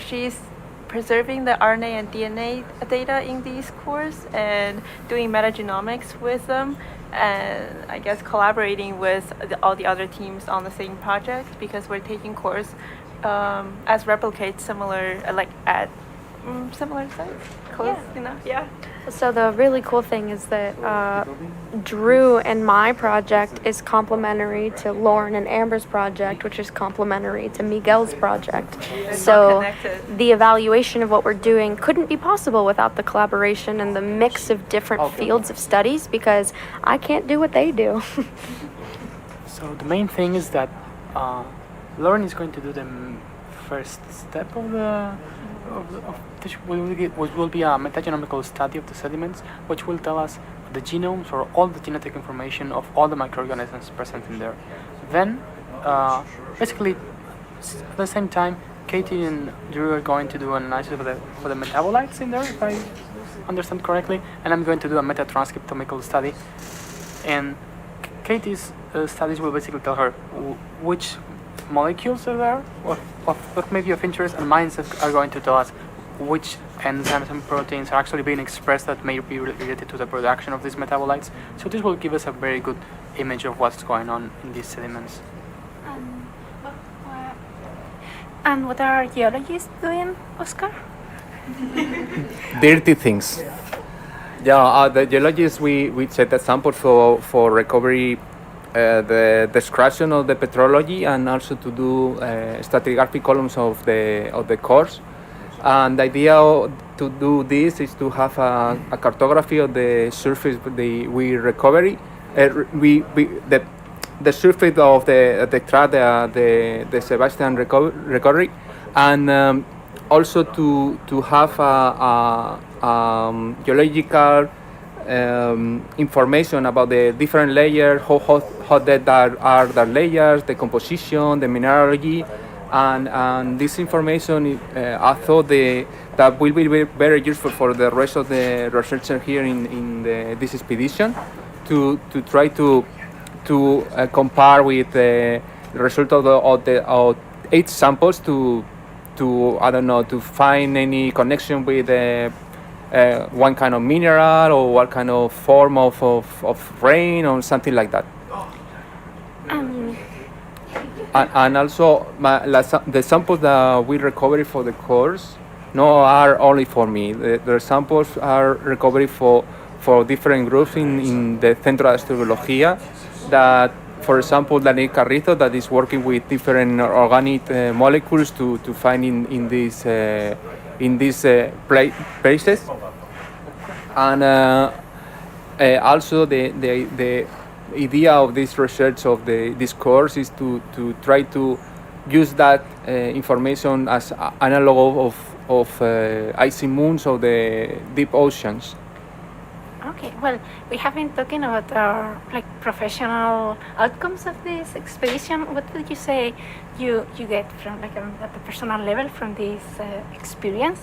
she's preserving the RNA and DNA data in these cores and doing metagenomics with them, and I guess collaborating with all the other teams on the same project, because we're taking cores as replicates similar, like at similar size, close enough, yeah. So the really cool thing is that Drew and my project is complementary to Lauren and Amber's project, which is complementary to Miguel's project. So the evaluation of what we're doing couldn't be possible without the collaboration and the mix of different fields of studies, because I can't do what they do. So the main thing is that Lauren is going to do the first step of this will be a metagenomical study of the sediments, which will tell us the genomes or all the genetic information of all the microorganisms present in there. Then, basically, at the same time, Katie and Drew are going to do an analysis for the metabolites in there, if I understand correctly, and I'm going to do a meta-transcriptomical study. And Katie's studies will basically tell her which molecules are there, what may be of interest, and mine are going to tell us which enzymes and proteins are actually being expressed that may be related to the production of these metabolites. So this will give us a very good image of what's going on in these sediments. And what are geologists doing, Oscar? Dirty things. Yeah, the geologists, we set the samples for recovery, the extraction of the petrology, and also to do stratigraphic columns of the cores. And the idea to do this is to have a cartography of the surface we recovery, the surface of the track, the SuBastian recovery, and also to have a geological information about the different layers, how deep are the layers, the composition, the mineralogy, and this information I thought that will be very useful for the rest of the researchers here in this expedition to try to compare with the result of 8 samples to I don't know, to find any connection with one kind of mineral or what kind of form of rain or something like that. And also the samples that we recover for the course are only for me. The samples are recovered for different groups in the Centro de Astrobiología that, for example, Daniel Carrizo, that is working with different organic molecules to find in these places. And also the idea of this research of this course is to try to use that information as analog of icy moons of the deep oceans. Okay, well, we have been talking about our professional outcomes of this expedition. What did you say you get from at the personal level from this experience?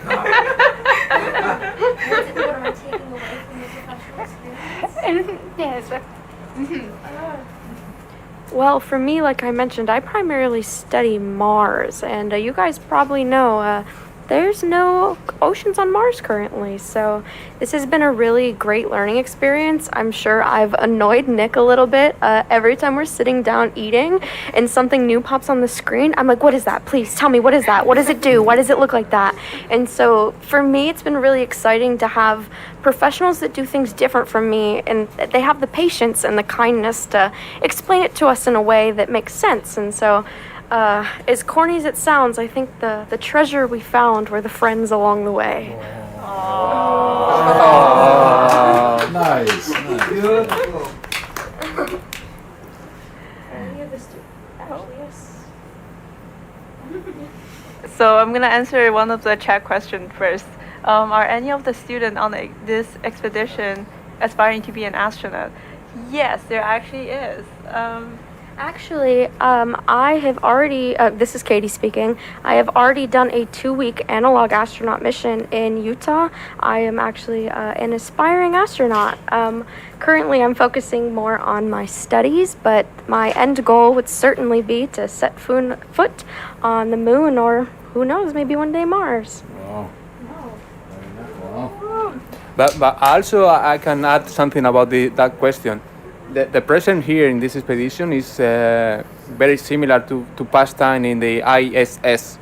What am I taking away from the professional experience? Yes. Well, for me, like I mentioned, I primarily study Mars, and you guys probably know there's no oceans on Mars currently, so this has been a really great learning experience. I'm sure I've annoyed Nick a little bit. Every time we're sitting down eating and something new pops on the screen, I'm like, what is that? Please tell me, what is that? What does it do? Why does it look like that? And so for me, it's been really exciting to have professionals that do things different from me, and they have the patience and the kindness to explain it to us in a way that makes sense. And so as corny as it sounds, I think the treasure we found were the friends along the way. Oh, nice. Beautiful. Any of the students? So I'm gonna answer one of the chat questions first. Are any of the students on this expedition aspiring to be an astronaut? Yes, there actually is. Actually, I have already, this is Katie speaking, I have already done a 2-week analog astronaut mission in Utah. I am actually an aspiring astronaut. Currently, I'm focusing more on my studies, but my end goal would certainly be to set foot on the moon, or who knows, maybe one day Mars. Wow. But also I can add something about that question. The present here in this expedition is very similar to past time in the ISS,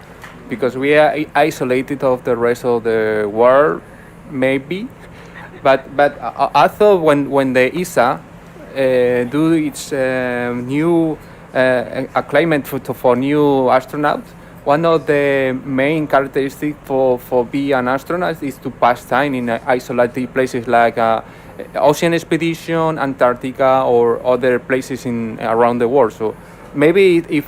because we are isolated of the rest of the world, maybe. But I thought when the ESA do its new acclaimment for new astronauts, one of the main characteristics for being an astronaut is to pass time in isolated places like ocean expedition, Antarctica, or other places around the world. So maybe if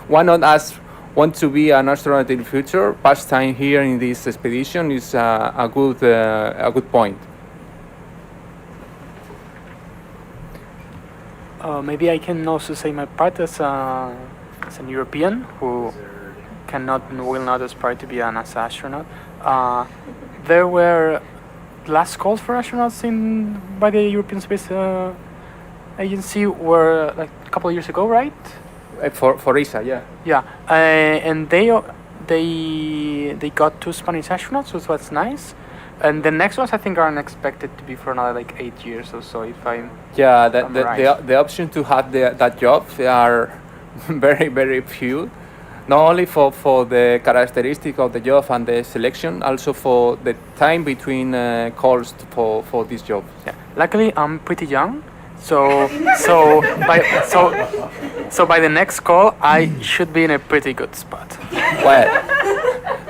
one of us want to be an astronaut in the future, past time here in this expedition is a good point. Maybe I can also say my part as an European who will not aspire to be an NASA astronaut. There were last calls for astronauts by the European Space Agency were like a couple of years ago, right? For ESA, yeah. Yeah, and they got 2 Spanish astronauts, so that's nice. And the next ones I think aren't expected to be for another like 8 years or so. If I'm the option to have that job are very, very few. Not only for the characteristic of the job and the selection, also for the time between calls for this job. Yeah. Luckily, I'm pretty young, so by the next call, I should be in a pretty good spot. Well,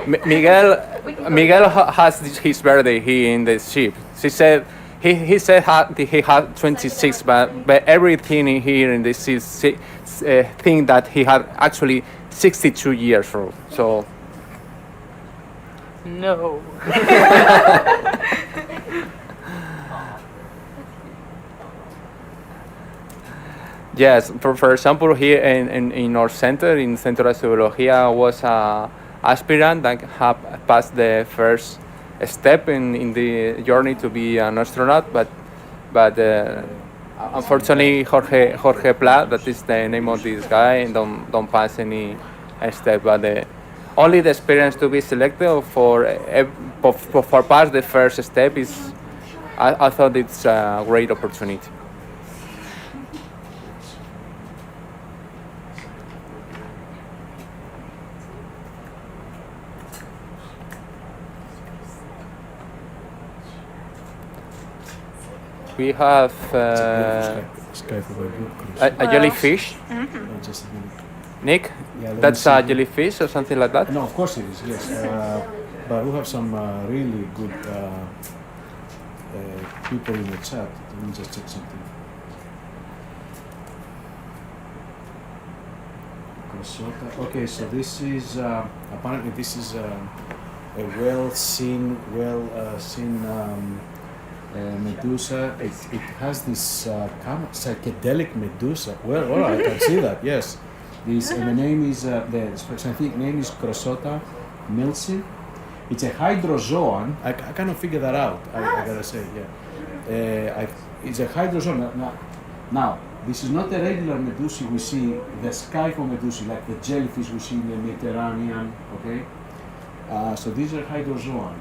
Miguel has his birthday here in the ship. He said he had 26, but everything in here in this is think that he had actually 62 years old. So no. Yes, for example, here in our center, in Centro de Zoología, was a aspirant that had passed the first step in the journey to be an astronaut, but unfortunately Jorge Pla, that is the name of this guy, don't pass any step. But only the experience to be selected for pass the first step is, I thought it's a great opportunity. We have a jellyfish. Nick, Yeah, that's a jellyfish or something like that? No, of course it is, yes. But we have some really good people in the chat. Let me just check something. Okay, so this is apparently this is a well-seen medusa. It has this kind of psychedelic medusa. Well, all right, I can see that. Yes, the name is the scientific name is Crossota milsi. It's a hydrozoan. I kind of figured that out. I gotta say, yeah. It's a hydrozoan. Now, this is not a regular medusa we see, the skyphone medusa, like the jellyfish we see in the Mediterranean. Okay, so these are hydrozoan.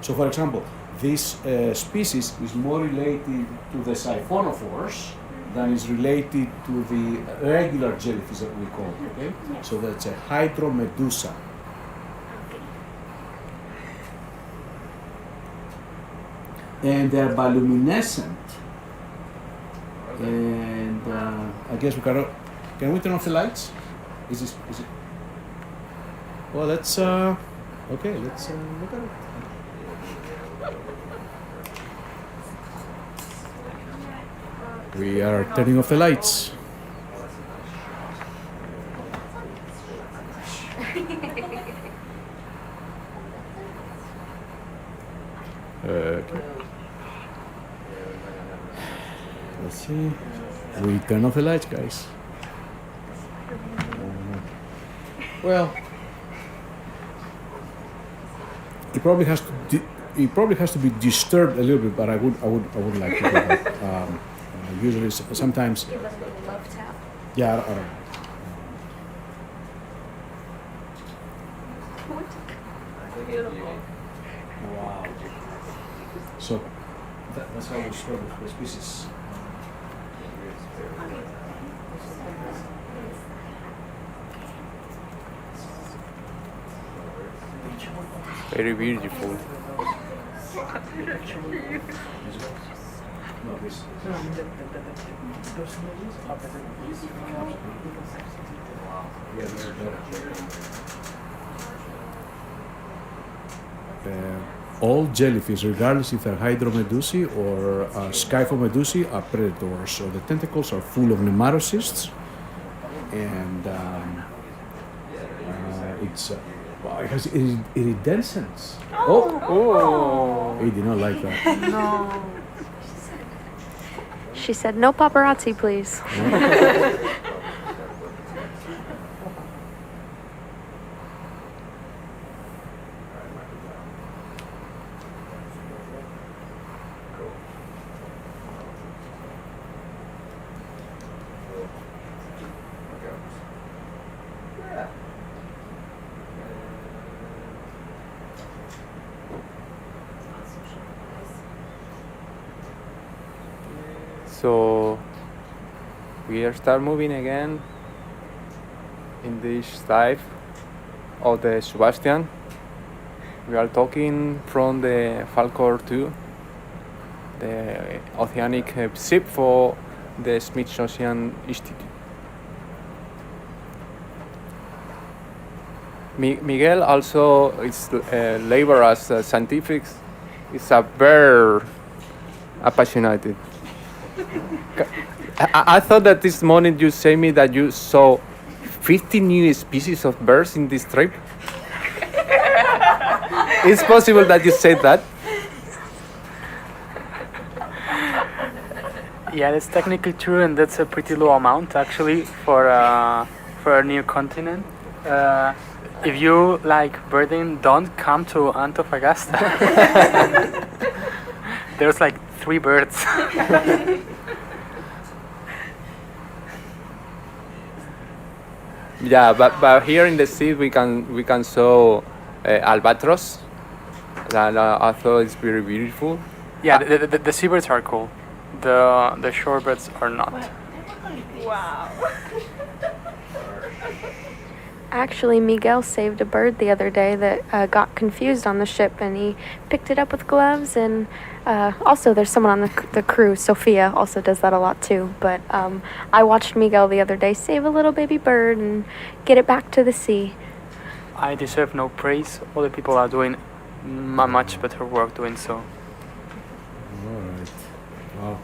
So, for example, this species is more related to the siphonophores than is related to the regular jellyfish that we call. Okay, so that's a hydromedusa. And they're bioluminescent. And I guess we can we turn off the lights? Is it? Well, let's okay. Let's look at it. We are turning off the lights. Okay. Let's see. We turn off the lights, guys. Well, it probably has to be disturbed a little bit, but I would like to do that. Usually, sometimes. Give us a little love tap. Yeah, I don't know. Beautiful. Wow. So that's how we start the species. Very beautiful. No, this. All jellyfish, regardless if they're hydromedusae or scyphomedusae, are predators. So the tentacles are full of nematocysts, and it's wow, it has iridescence. Oh, he did not like that. No. She said, no paparazzi, please. So we are start moving again in this dive of the SuBastian. We are talking from the Falcor 2, the oceanic ship for the Smithsonian Institute. Miguel also is labor as a scientific. Is a very passionate. I thought that this morning you say me that you saw 50 new species of birds in this trip. It's possible that you said that. Yeah, that's technically true, and that's a pretty low amount actually for a new continent. If you like birding, don't come to Antofagasta. There's like 3 birds. Yeah, but here in the sea we can saw albatross. And I thought it's very beautiful. Yeah, the seabirds are cool. The shorebirds are not. Wow. Actually, Miguel saved a bird the other day that got confused on the ship, and he picked it up with gloves. And also, there's someone on the crew, Sophia, also does that a lot too. But I watched Miguel the other day save a little baby bird and get it back to the sea. I deserve no praise. Other people are doing a much better work doing so. All right. Wow.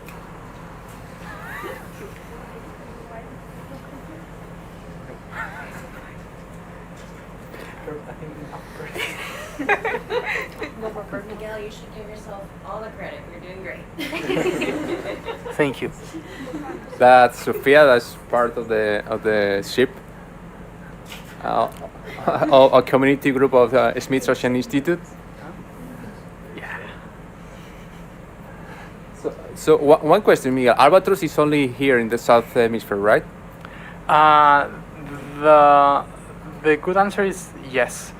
No more bird, Miguel. You should give yourself all the credit. You're doing great. Thank you. That's Sophia. That's part of the ship. A community group of Smithsonian Institute. Yeah. So one question, Miguel. Albatross is only here in the South Hemisphere, right? The good answer is yes.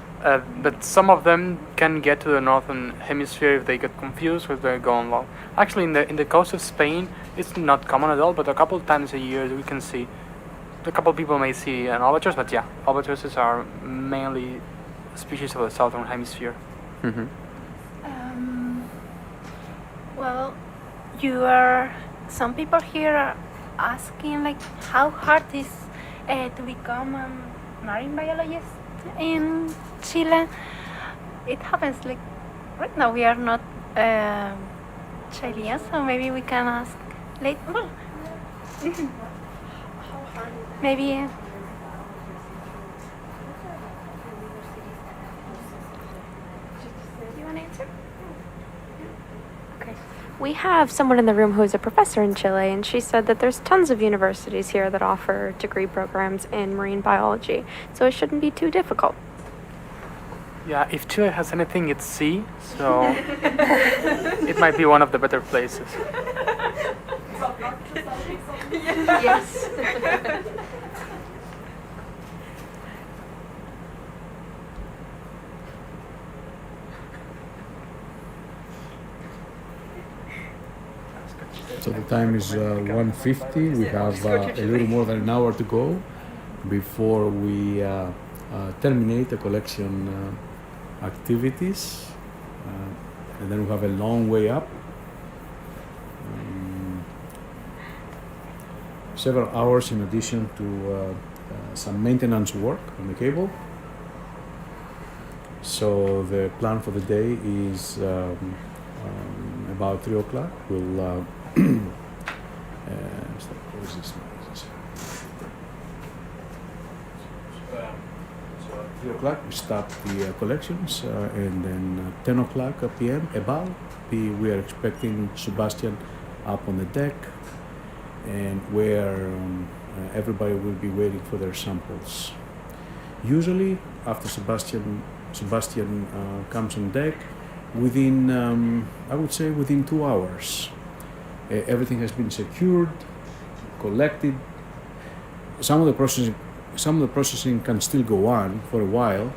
But some of them can get to the northern hemisphere if they get confused with their going long. Actually, in the coast of Spain, it's not common at all. But a couple of times a year, we can see. A couple of people may see an albatross, but yeah, albatrosses are mainly species of the southern hemisphere. Mm-hmm. Well, some people here are asking like how hard is to become a marine biologist in Chile. It happens like right now we are not Chilean, so maybe we can ask later. Well, maybe. Do you want to answer? Okay. We have someone in the room who's a professor in Chile, and she said that there's tons of universities here that offer degree programs in marine biology, so it shouldn't be too difficult. Yeah, if Chile has anything, it's sea, so it might be one of the better places. Yes. So the time is 1:50. We have a little more than an hour to go before we terminate the collection activities, and then we have a long way up. Several hours in addition to some maintenance work on the cable. So the plan for the day is about 3 o'clock. We'll 3 o'clock we start the collections, and then 10 o'clock p.m. about we are expecting SuBastian up on the deck, and where everybody will be waiting for their samples. Usually, after Sebastian comes on deck, within I would say within 2 hours, everything has been secured, collected. Some of the processing can still go on for a while,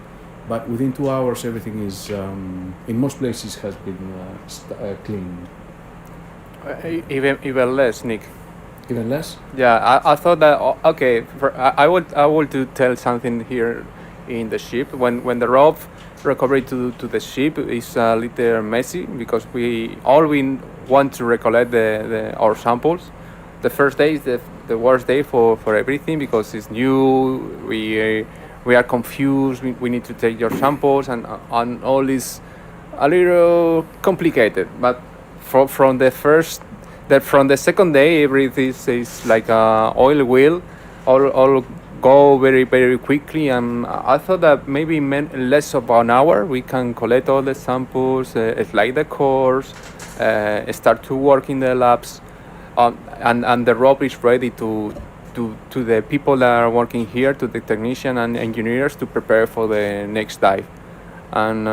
but within 2 hours, everything is in most places has been cleaned. Even less, Nick. Even less? Yeah, I thought that okay. I would to tell something here in the ship. When the ROV recovery to the ship is a little messy because we want to recollect our samples. The first day is the worst day for everything because it's new. We are confused. We need to take your samples and all is a little complicated. But from the second day, everything is like a oil wheel, all go very, very quickly. And I thought that maybe less of an hour we can collect all the samples, slide the cores, start to work in the labs, and the ROV is ready to the people that are working here, to the technician and engineers to prepare for the next dive. And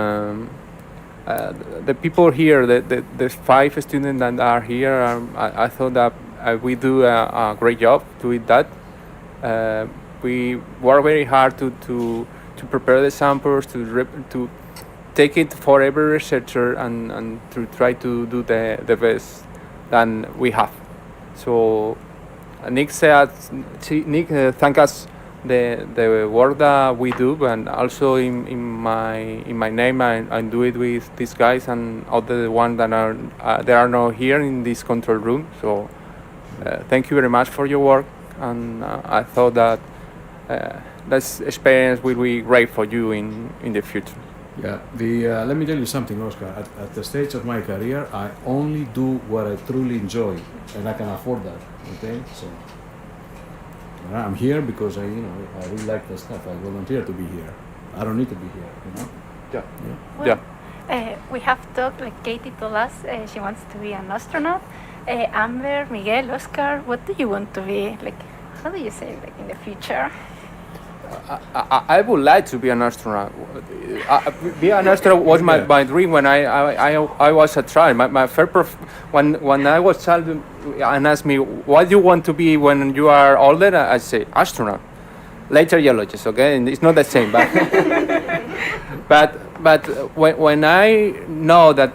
the people here, the 5 students that are here, I thought that we do a great job doing that. We work very hard to prepare the samples, to take it for every researcher and to try to do the best that we have. So Nick thank us the work that we do, and also in my name I do it with these guys and all the ones that are not here in this control room. So thank you very much for your work, and I thought that this experience will be great for you in the future. Yeah, let me tell you something, Oscar. At the stage of my career, I only do what I truly enjoy, and I can afford that. Okay, so I'm here because I really like the stuff. I volunteer to be here. I don't need to be here, Yeah. Well, we have talked, like Katie told us, she wants to be an astronaut. Amber, Miguel, Oscar, what do you want to be? Like, how do you say, like, in the future? I would like to be an astronaut. Be an astronaut was my dream when I was a child. My first when I was child and asked me what you want to be when you are older, I say astronaut. Later geologist, okay, and it's not the same, but when I know that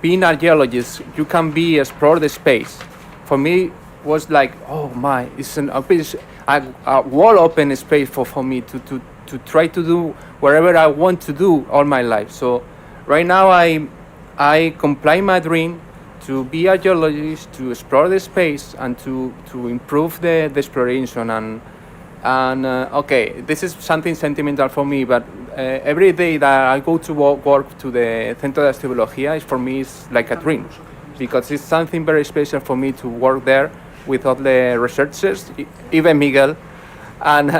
being a geologist you can explore the space, for me was like, oh my, it's a wall open space for me to try to do whatever I want to do all my life. So right now I comply my dream to be a geologist, to explore the space and to improve the exploration and okay, this is something sentimental for me, but every day that I go to work to the Centro de Astrobiología, for me it's like a dream, because it's something very special for me to work there with all the researchers, even Miguel, and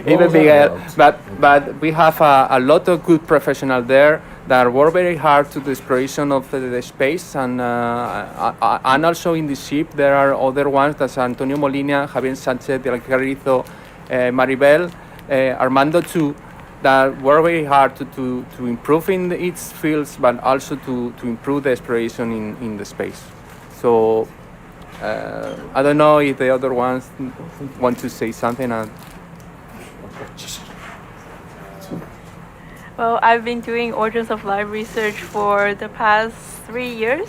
even Miguel. But we have a lot of good professionals there that work very hard to the exploration of the space, and also in the ship there are other ones, that's Antonio Molina, Javier Sánchez, Del Carrizo, Maribel, Armando too, that work very hard to improve in its fields, but also to improve the exploration in the space. So I don't know if the other ones want to say something. Well, I've been doing Origins of Life research for the past 3 years,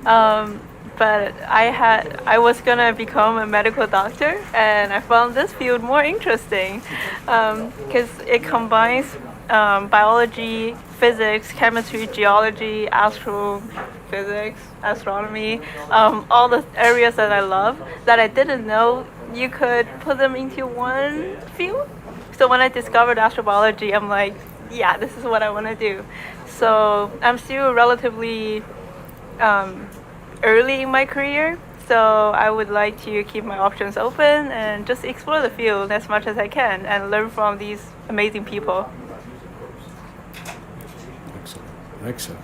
but I was gonna become a medical doctor, and I found this field more interesting because it combines biology, physics, chemistry, geology, astrophysics, astronomy, all the areas that I love that I didn't know you could put them into one field. So when I discovered astrobiology, I'm like, yeah, this is what I want to do. So I'm still relatively early in my career, So I would like to keep my options open and just explore the field as much as I can and learn from these amazing people. Excellent.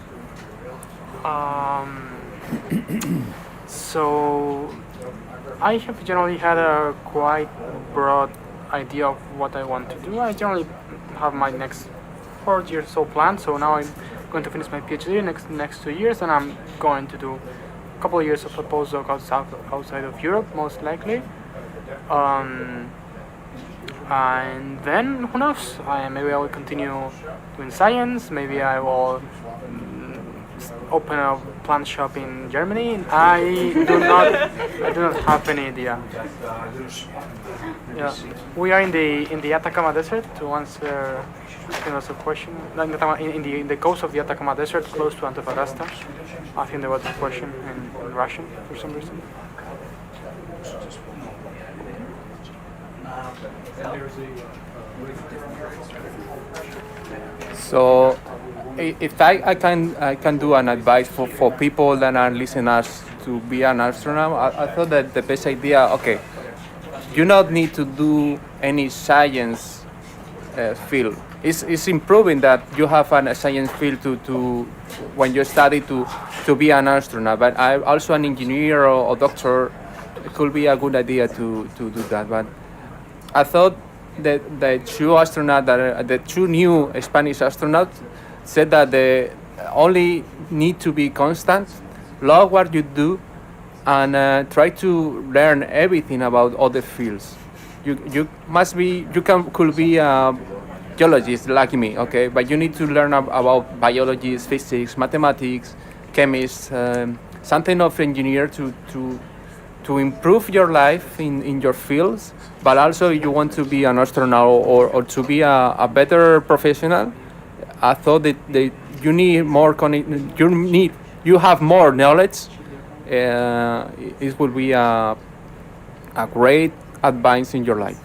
So I have generally had a quite broad idea of what I want to do. I generally have my next 4 years so planned. So now I'm going to finish my PhD next 2 years, and I'm going to do a couple of years of a postdoc outside of Europe, most likely. And then who knows? Maybe I will continue doing science. Maybe I will open a plant shop in Germany. I do not have any idea. Yeah, we are in the Atacama Desert. To answer, I think that's a question. In the coast of the Atacama Desert, close to Antofagasta. I think there was a question in Russian for some reason. So, if I can do an advice for people that are listeners to be an astronaut, I thought that the best idea, okay, you don't need to do any science field. It's improving that you have a science field to when you study to be an astronaut. But I'm also an engineer or doctor. It could be a good idea to do that. But I thought that the two new Spanish astronauts said that they only need to be constant, love what you do, and try to learn everything about other fields. You could be a geologist like me, okay? But you need to learn about biology, physics, mathematics, chemists, something of engineer to improve your life in your fields. But also, you want to be an astronaut or to be a better professional. I thought that you need more you have more knowledge. It will be a great advice in your life.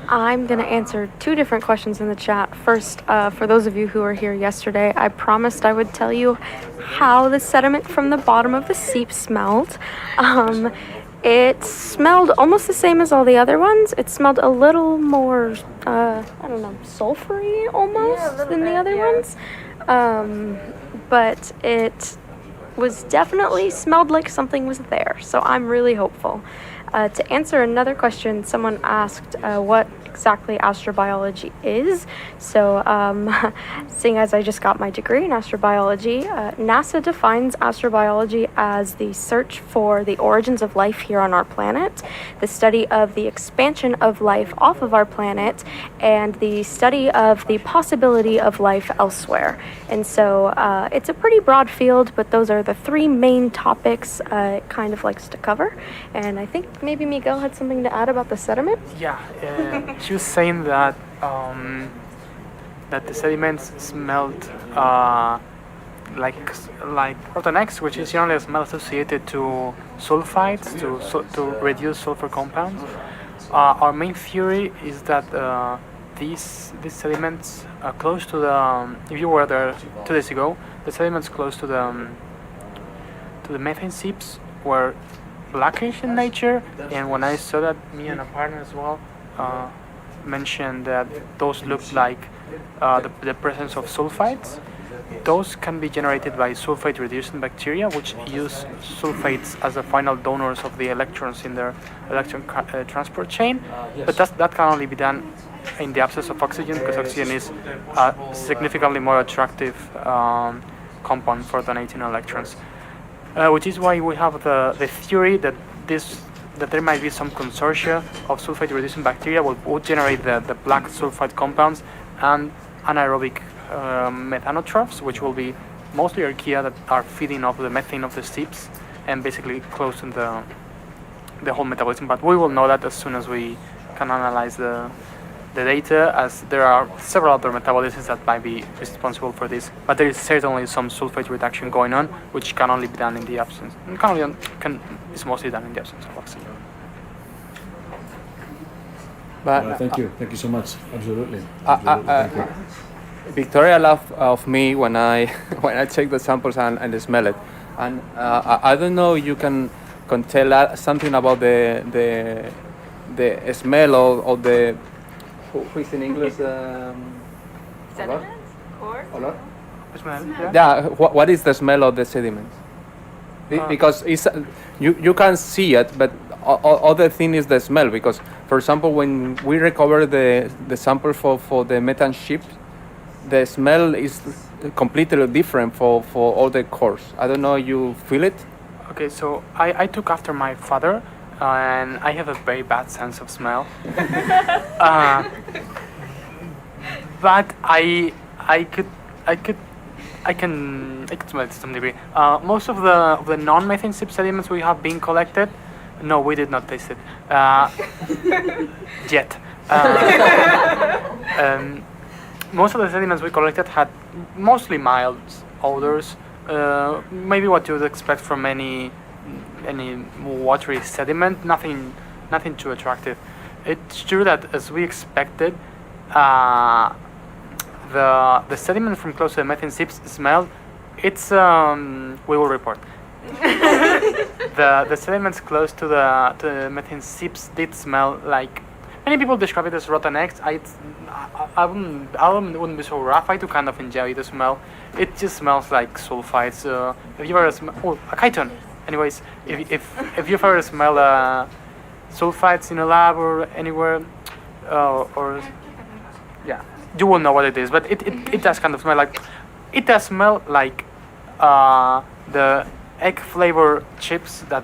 I'm going to answer 2 different questions in the chat. First, for those of you who were here yesterday, I promised I would tell you how the sediment from the bottom of the seep smelled. It smelled almost the same as all the other ones. It smelled a little more, sulfury almost than the other ones. But it was definitely smelled like something was there. So I'm really hopeful. To answer another question, someone asked what exactly astrobiology is. So, seeing as I just got my degree in astrobiology, NASA defines astrobiology as the search for the origins of life here on our planet, the study of the expansion of life off of our planet, and the study of the possibility of life elsewhere. And so it's a pretty broad field, but those are the 3 main topics it kind of likes to cover. And I think maybe Miguel had something to add about the sediment? Yeah, she was saying that that the sediments smelled like Protonex, which is generally a smell associated to sulfides, to reduce sulfur compounds. Our main theory is that these sediments are close to the. If you were there 2 days ago, the sediments close to the methane seeps were blackish in nature, and when I saw that, me and a partner as well mentioned that those looked like the presence of sulfides. Those can be generated by sulfate-reducing bacteria, which use sulfates as the final donors of the electrons in their electron transport chain. But that can only be done in the absence of oxygen, because oxygen is a significantly more attractive compound for donating electrons. Which is why we have the theory that there might be some consortia of sulfate-reducing bacteria would generate the black sulfide compounds and anaerobic methanotrophs, which will be mostly archaea that are feeding off the methane of the seeps and basically closing the whole metabolism. But we will know that as soon as we can analyze the data, as there are several other metabolisms that might be responsible for this. But there is certainly some sulfate reduction going on, which can only be done in the absence. It's mostly done in the absence of oxygen. But thank you so much. Absolutely. Thank you. Victoria laughed of me when I check the samples and smell it. And I don't know, you can tell something about the smell of the, who is in English? Sediments? Core? Olor? Smell, Yeah, what is the smell of the sediments? Because it's, you can see it, but other thing is the smell. Because, for example, when we recover the sample for the methane ships, the smell is completely different for all the cores. I don't know, you feel it? Okay, so I took after my father, and I have a very bad sense of smell. But I can smell it to some degree. Most of the non-methane sip sediments we have been collected, no, we did not taste it yet. Most of the sediments we collected had mostly mild odors, maybe what you would expect from any watery sediment. Nothing too attractive. It's true that, as we expected, the sediment from close to the methane sips smell. It's we will report. The sediments close to the methane sips did smell like, many people describe it as rotten eggs. I wouldn't be so rough. I do kind of enjoy the smell. It just smells like sulfides. If you ever smell a chiton. Anyways, if you've ever smelled sulfides in a lab or anywhere, or yeah, you will know what it is. But it does kind of smell like, it does smell like the egg flavor chips that,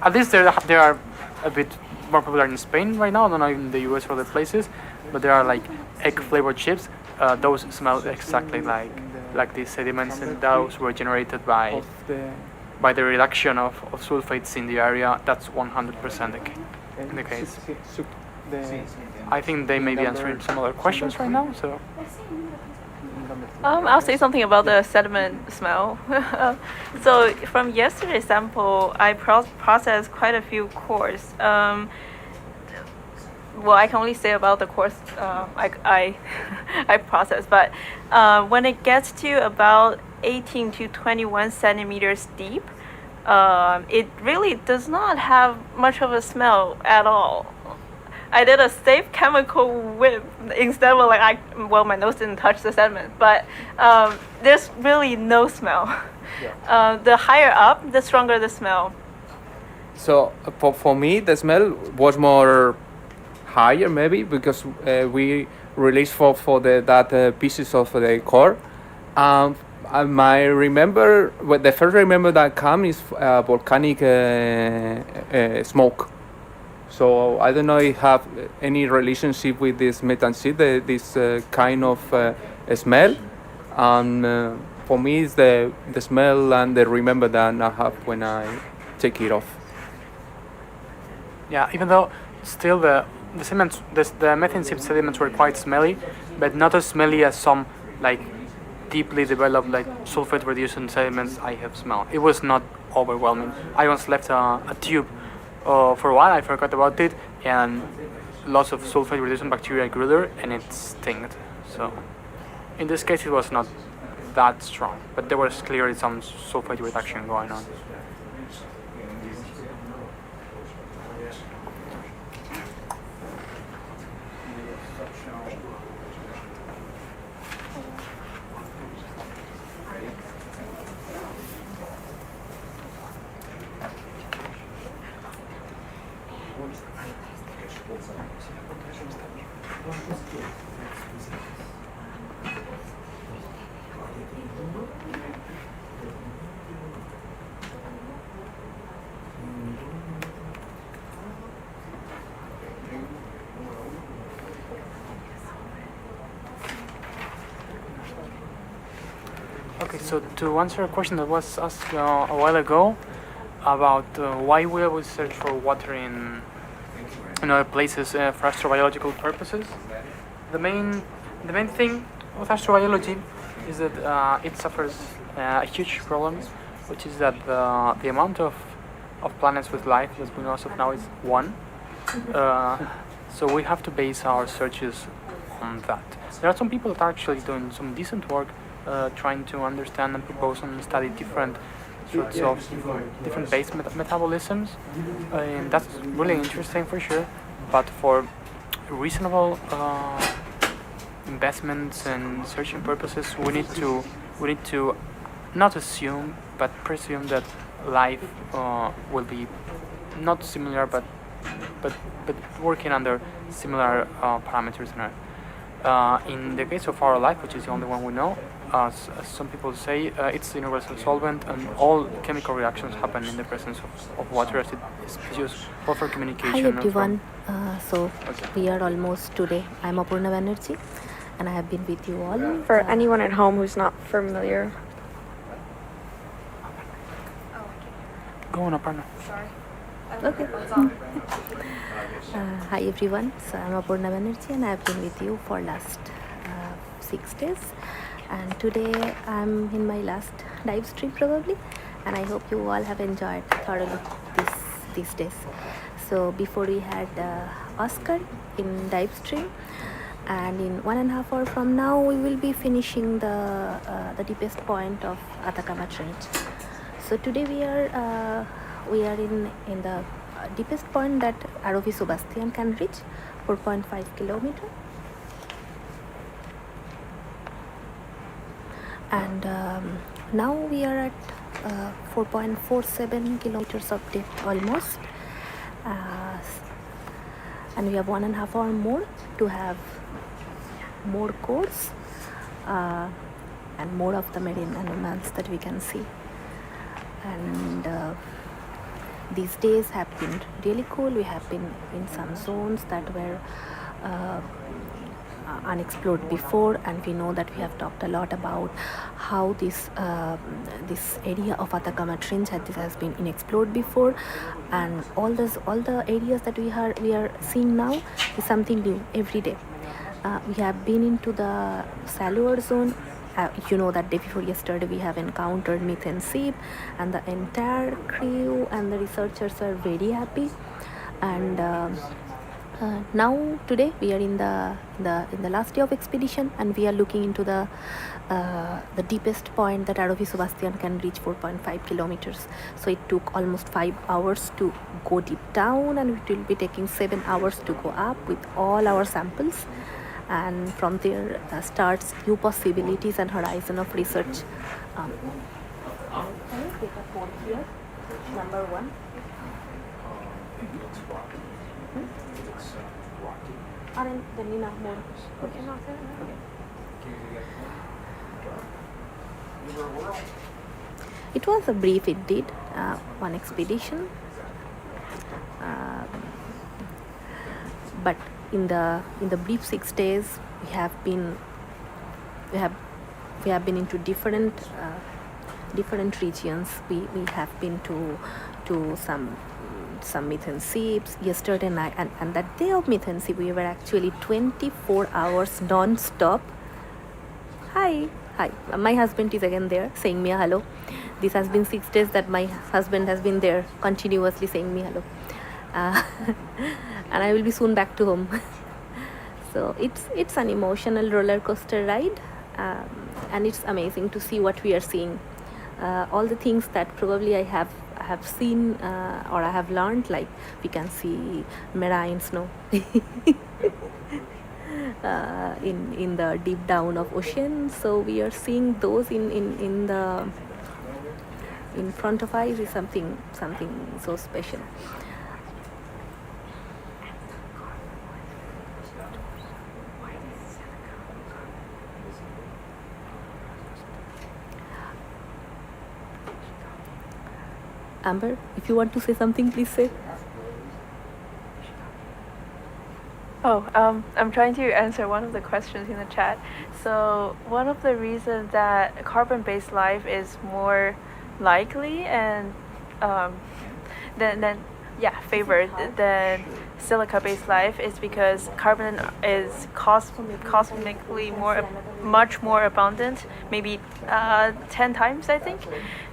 at least they are a bit more popular in Spain right now. I don't know in the US or other places, but there are like egg flavored chips. Those smell exactly like these sediments, and those were generated by the reduction of sulfates in the area. That's 100% the case. I think they may be answering some other questions right now. So I'll say something about the sediment smell. So from yesterday's sample, I processed quite a few cores. Well, I can only say about the cores I processed, but when it gets to about 18 to 21 centimeters deep, it really does not have much of a smell at all. I did a safe chemical whip instead of my nose didn't touch the sediment, but there's really no smell. Yeah. The higher up, the stronger the smell. So for me, the smell was more higher maybe because we released for that pieces of the core. The first remember that come is volcanic smoke. So I don't know if have any relationship with this methane seed, this kind of smell. And for me, it's the smell and the remember that I have when I take it off. Yeah, even though still the sediments, the methane seed sediments were quite smelly, but not as smelly as some deeply developed sulfate reducing sediments I have smelled. It was not overwhelming. I once left a tube for a while. I forgot about it, and lots of sulfate reducing bacteria grew there, and it stinged. So in this case, it was not that strong, but there was clearly some sulfate reduction going on. Okay, so to answer a question that was asked a while ago about why we always search for water in other places for astrobiological purposes, the main thing with astrobiology is that it suffers a huge problem, which is that the amount of planets with life that we know as of now is 1. So we have to base our searches on that. There are some people that are actually doing some decent work trying to understand and propose and study different routes of different base metabolisms, and that's really interesting for sure. But for reasonable investments and searching purposes, we need to not assume but presume that life will be not similar but working under similar parameters on Earth. In the case of our life, which is the only one we know, as some people say, it's the universal solvent, and all chemical reactions happen in the presence of water, as it is used both for communication. Hi and everyone. Okay. We are almost today. I'm Apurna Banerjee, and I have been with you all. For anyone at home who's not familiar. Go on, Aparna. Okay. Hi everyone. So I'm Apurna Banerjee, and I have been with you for last 6 days. And today I'm in my last dive stream probably, and I hope you all have enjoyed thoroughly these days. So before we had Oscar in dive stream, and in 1.5 hours from now we will be finishing the deepest point of Atacama Trench. So today we are in the deepest point that ROV SuBastian can reach, 4.5 kilometer. And now we are at 4.47 kilometers of depth almost, and we have 1.5 hours more to have more course and more of the marine animals that we can see. And these days have been really cool. We have been in some zones that were unexplored before, and we know that we have talked a lot about how this area of Atacama Trench has been unexplored before, and all the areas that we are seeing now is something new every day. We have been into the shallower zone. You know that day before yesterday we have encountered methane ship, and the entire crew and the researchers are very happy. And now today we are in the last day of expedition, and we are looking into the deepest point that ROV SuBastian can reach, 4.5 kilometers. So it took almost 5 hours to go deep down, and it will be taking 7 hours to go up with all our samples. And from there starts new possibilities and horizon of research. Can you take a photo here? Number 1. It was a brief indeed, one expedition, but in the brief 6 days we have been into different regions. We have been to some methane ships yesterday night, and that day of methane ship we were actually 24 hours non-stop. Hi, my husband is again there saying me a hello. This has been 6 days that my husband has been there continuously saying me hello. And I will be soon back to home. So it's an emotional roller coaster ride, and it's amazing to see what we are seeing. All the things that probably I have seen or I have learned, like we can see marine snow in the deep down of ocean. So we are seeing those in front of us is something so special. Amber, if you want to say something, please say. I'm trying to answer one of the questions in the chat. So one of the reasons that carbon-based life is more likely and favored than silica-based life is because carbon is cosmically much more abundant, maybe 10 times I think.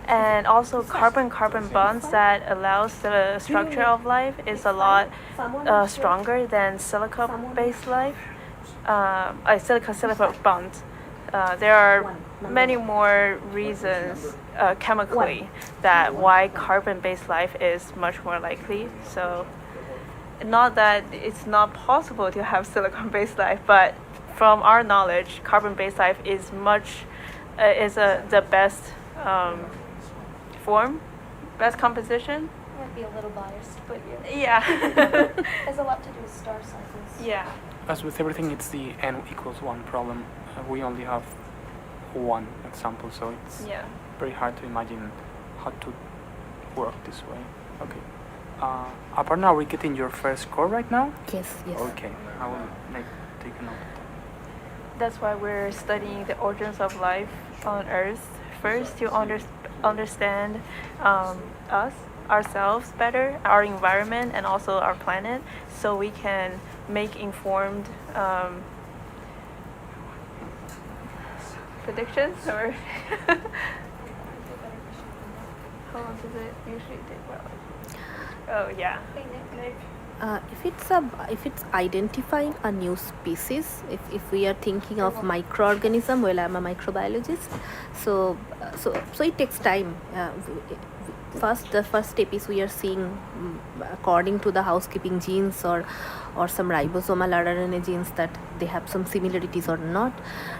And also carbon-carbon bonds that allows the structure of life is a lot stronger than silica-based life. Silica bonds. there are many more reasons chemically that why carbon-based life is much more likely. So not that it's not possible to have silicon-based life, but from our knowledge, carbon-based life is the best form, best composition. Might be a little biased, but yeah. Yeah. Has a lot to do with star cycles. Yeah. As with everything, it's the n equals 1 problem. We only have one example, so it's very hard to imagine how to work this way. Okay. Aparna, are we getting your first score right now? Yes, yes. Okay, I will take a note. That's why we're studying the origins of life on Earth first, to understand ourselves better, our environment, and also our planet, so we can make informed predictions. Or how long does it usually take? Oh yeah. If it's identifying a new species, if we are thinking of microorganism, well, I'm a microbiologist, so it takes time. The first step is we are seeing according to the housekeeping genes or some ribosomal RNA genes that they have some similarities or not,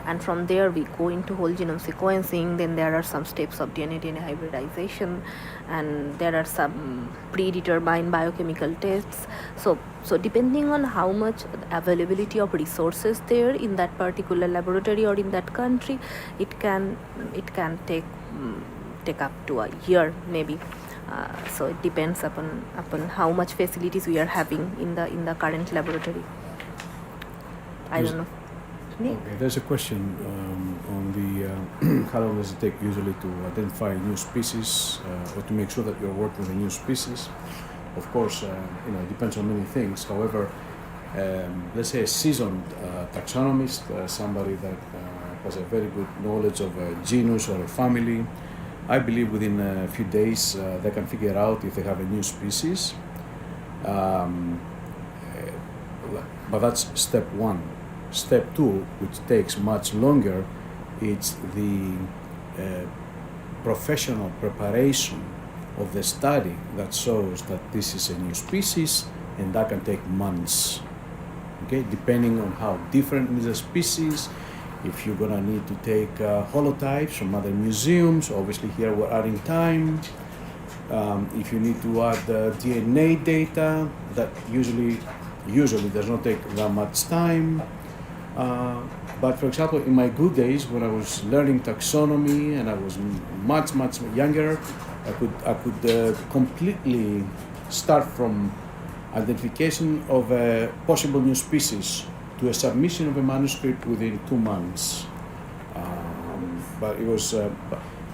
and from there we go into whole genome sequencing. Then there are some steps of DNA hybridization, and there are some predetermined biochemical tests. So depending on how much availability of resources there in that particular laboratory or in that country, it can take up to a year maybe. So it depends upon how much facilities we are having in the current laboratory. I don't know. Okay, there's a question on the how long does it take usually to identify a new species or to make sure that you're working with a new species. Of course, it depends on many things. However, let's say a seasoned taxonomist, somebody that has a very good knowledge of a genus or a family, I believe within a few days they can figure out if they have a new species. But that's step one. Step two, which takes much longer, it's the professional preparation of the study that shows that this is a new species, and that can take months. Okay, depending on how different is the species. If you're gonna need to take holotypes from other museums, obviously here we're adding time. If you need to add DNA data, that usually does not take that much time. But for example, in my good days when I was learning taxonomy and I was much younger, I could completely start from identification of a possible new species to a submission of a manuscript within 2 months. But it was,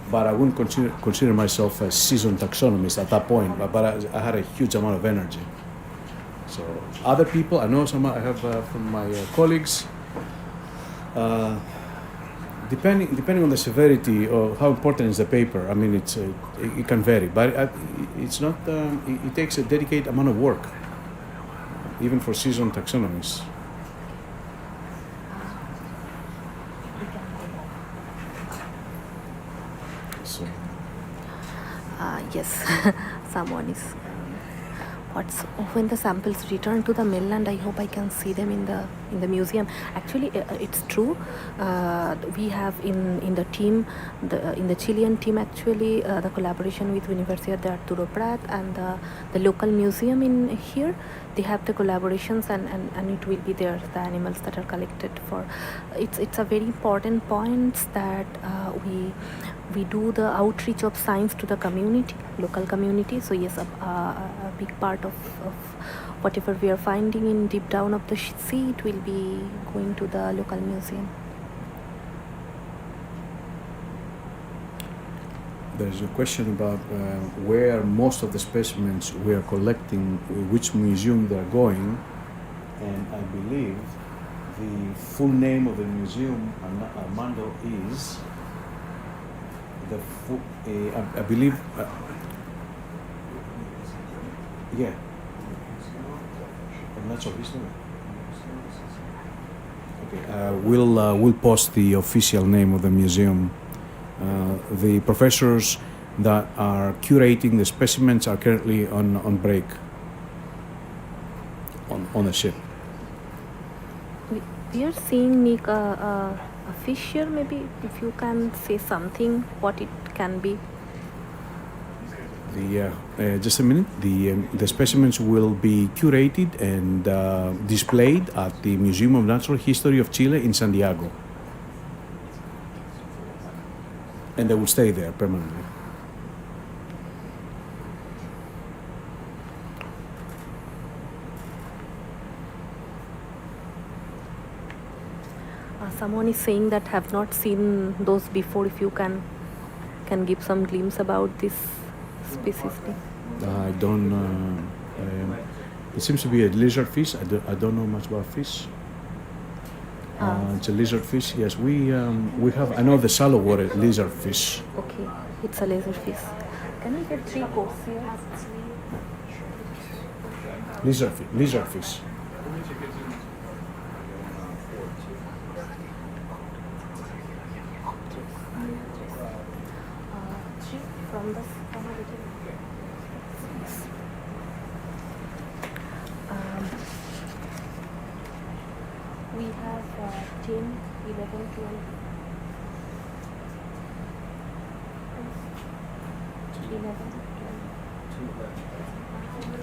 but I wouldn't consider myself a seasoned taxonomist at that point. But I had a huge amount of energy. So other people, I know some I have from my colleagues. Depending on the severity or how important is the paper, I mean, it can vary, but it's not. It takes a dedicated amount of work, even for seasoned taxonomists. So. Yes, someone is. When the samples return to the mainland, I hope I can see them in the museum. Actually, it's true. We have in the team, in the Chilean team, actually, the collaboration with Universidad de Arturo Prat and the local museum in here. They have the collaborations, and it will be there, the animals that are collected for. It's a very important point that we do the outreach of science to the community, local community. So yes, a big part of whatever we are finding in deep down of the sea, it will be going to the local museum. There's a question about where most of the specimens we are collecting, which museum they're going, and I believe the full name of the museum, Armando, is I believe, We'll post the official name of the museum. The professors that are curating the specimens are currently on break on the ship. We are seeing, Nick, a fish here. Maybe if you can say something, what it can be. Just a minute. The specimens will be curated and displayed at the Museum of Natural History of Chile in Santiago, and they will stay there permanently. Someone is saying that have not seen those before. If you can give some glimpse about this species. I don't. It seems to be a lizard fish. I don't know much about fish. It's a lizard fish. Yes, we have. I know the shallow water lizard fish. Okay, it's a lizard fish. Can we get 3 course here? Lizard fish. From the we have 10, 11, 12. 11,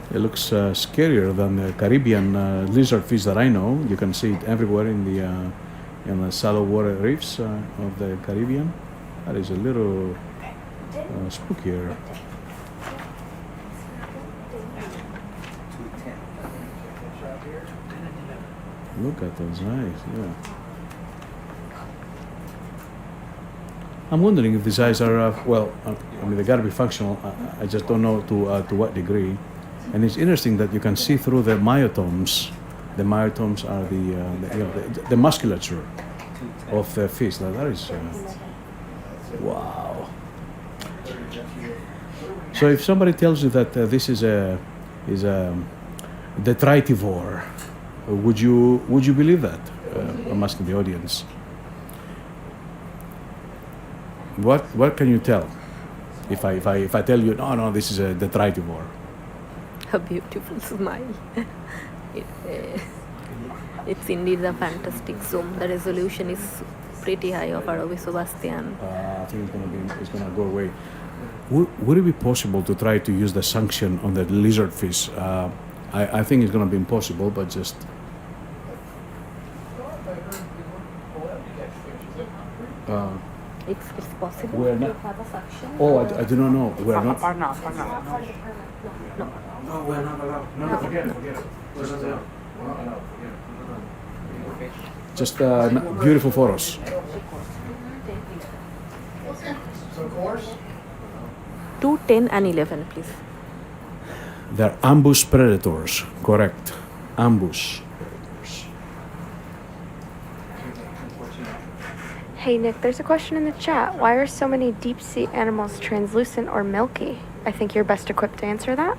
12. It looks scarier than the Caribbean lizard fish that I know. You can see it everywhere in the shallow water reefs of the Caribbean. That is a little spookier. Look at those eyes, yeah. I'm wondering if these eyes are, I mean, they gotta be functional. I just don't know to what degree. And it's interesting that you can see through the myotomes. The myotomes are the musculature of the fish. Now that is, wow. So if somebody tells you that this is a detritivore, would you believe that? I'm asking the audience. What can you tell? If I tell you no, this is a detritivore. A beautiful smile. It's indeed a fantastic zoom. The resolution is pretty high of ROV SuBastian. I think it's gonna go away. Would it be possible to try to use the suction on the lizard fish? I think it's gonna be impossible, but just. It's possible We're to not, have a suction. oh, I do not know. We're not. No. No, we're not allowed. No, forget it. We're not allowed. Just beautiful photos. So course? 2, 10, and 11, please. They're ambush predators. Correct. Ambush. Hey Nick, there's a question in the chat. Why are so many deep sea animals translucent or milky? I think you're best equipped to answer that.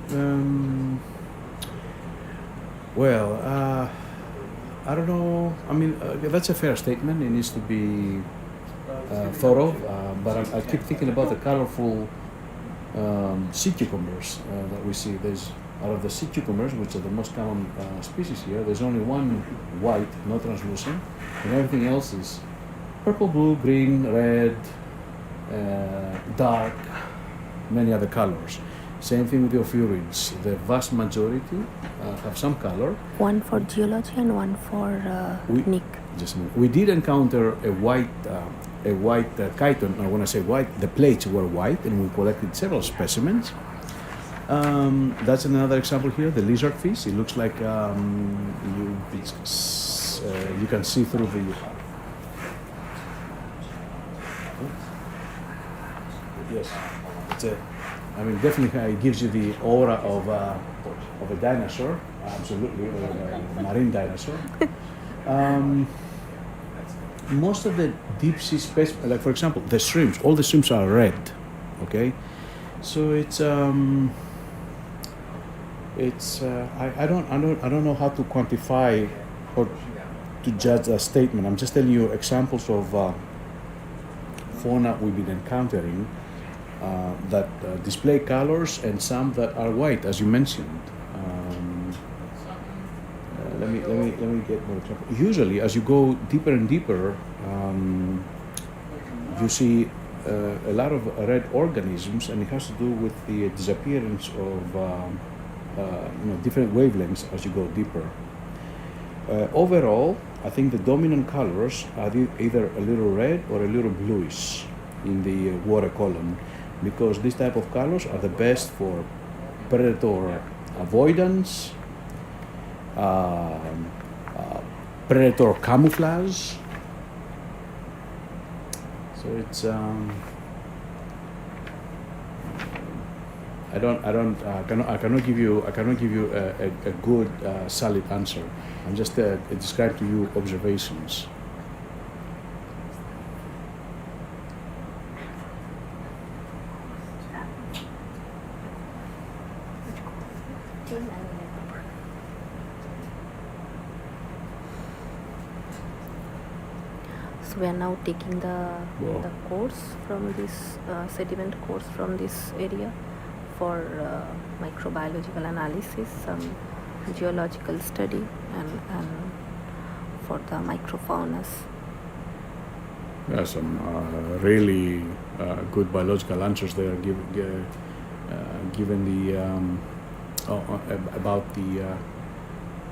I don't know. I mean, that's a fair statement. It needs to be thorough. But I keep thinking about the colorful sea cucumbers that we see. There's out of the sea cucumbers, which are the most common species here. There's only one white, not translucent, and everything else is purple, blue, green, red, dark, many other colors. Same thing with the ophiurids. The vast majority have some color. One for geology and one for Nick. Just a minute. We did encounter a white chiton. When I say white, the plates were white, and we collected several specimens. That's another example here. The lizard fish. It looks like you can see through the. Yes, I mean, definitely it gives you the aura of a dinosaur, absolutely, or a marine dinosaur. Most of the deep sea specimens, like for example, the shrimps, all the shrimps are red, okay? So I don't know how to quantify or to judge a statement. I'm just telling you examples of fauna we've been encountering that display colors and some that are white, as you mentioned. Let me get more example. Usually, as you go deeper and deeper, you see a lot of red organisms, and it has to do with the disappearance of different wavelengths as you go deeper. Overall, I think the dominant colors are either a little red or a little bluish in the water column, because this type of colors are the best for predator avoidance, predator camouflage. So it's I cannot give you a good solid answer. I'm just describing to you observations. So we are now taking the course from this sediment course from this area for microbiological analysis, some geological study, and for the microfaunas. Yeah, some really good biological answers there, given the about the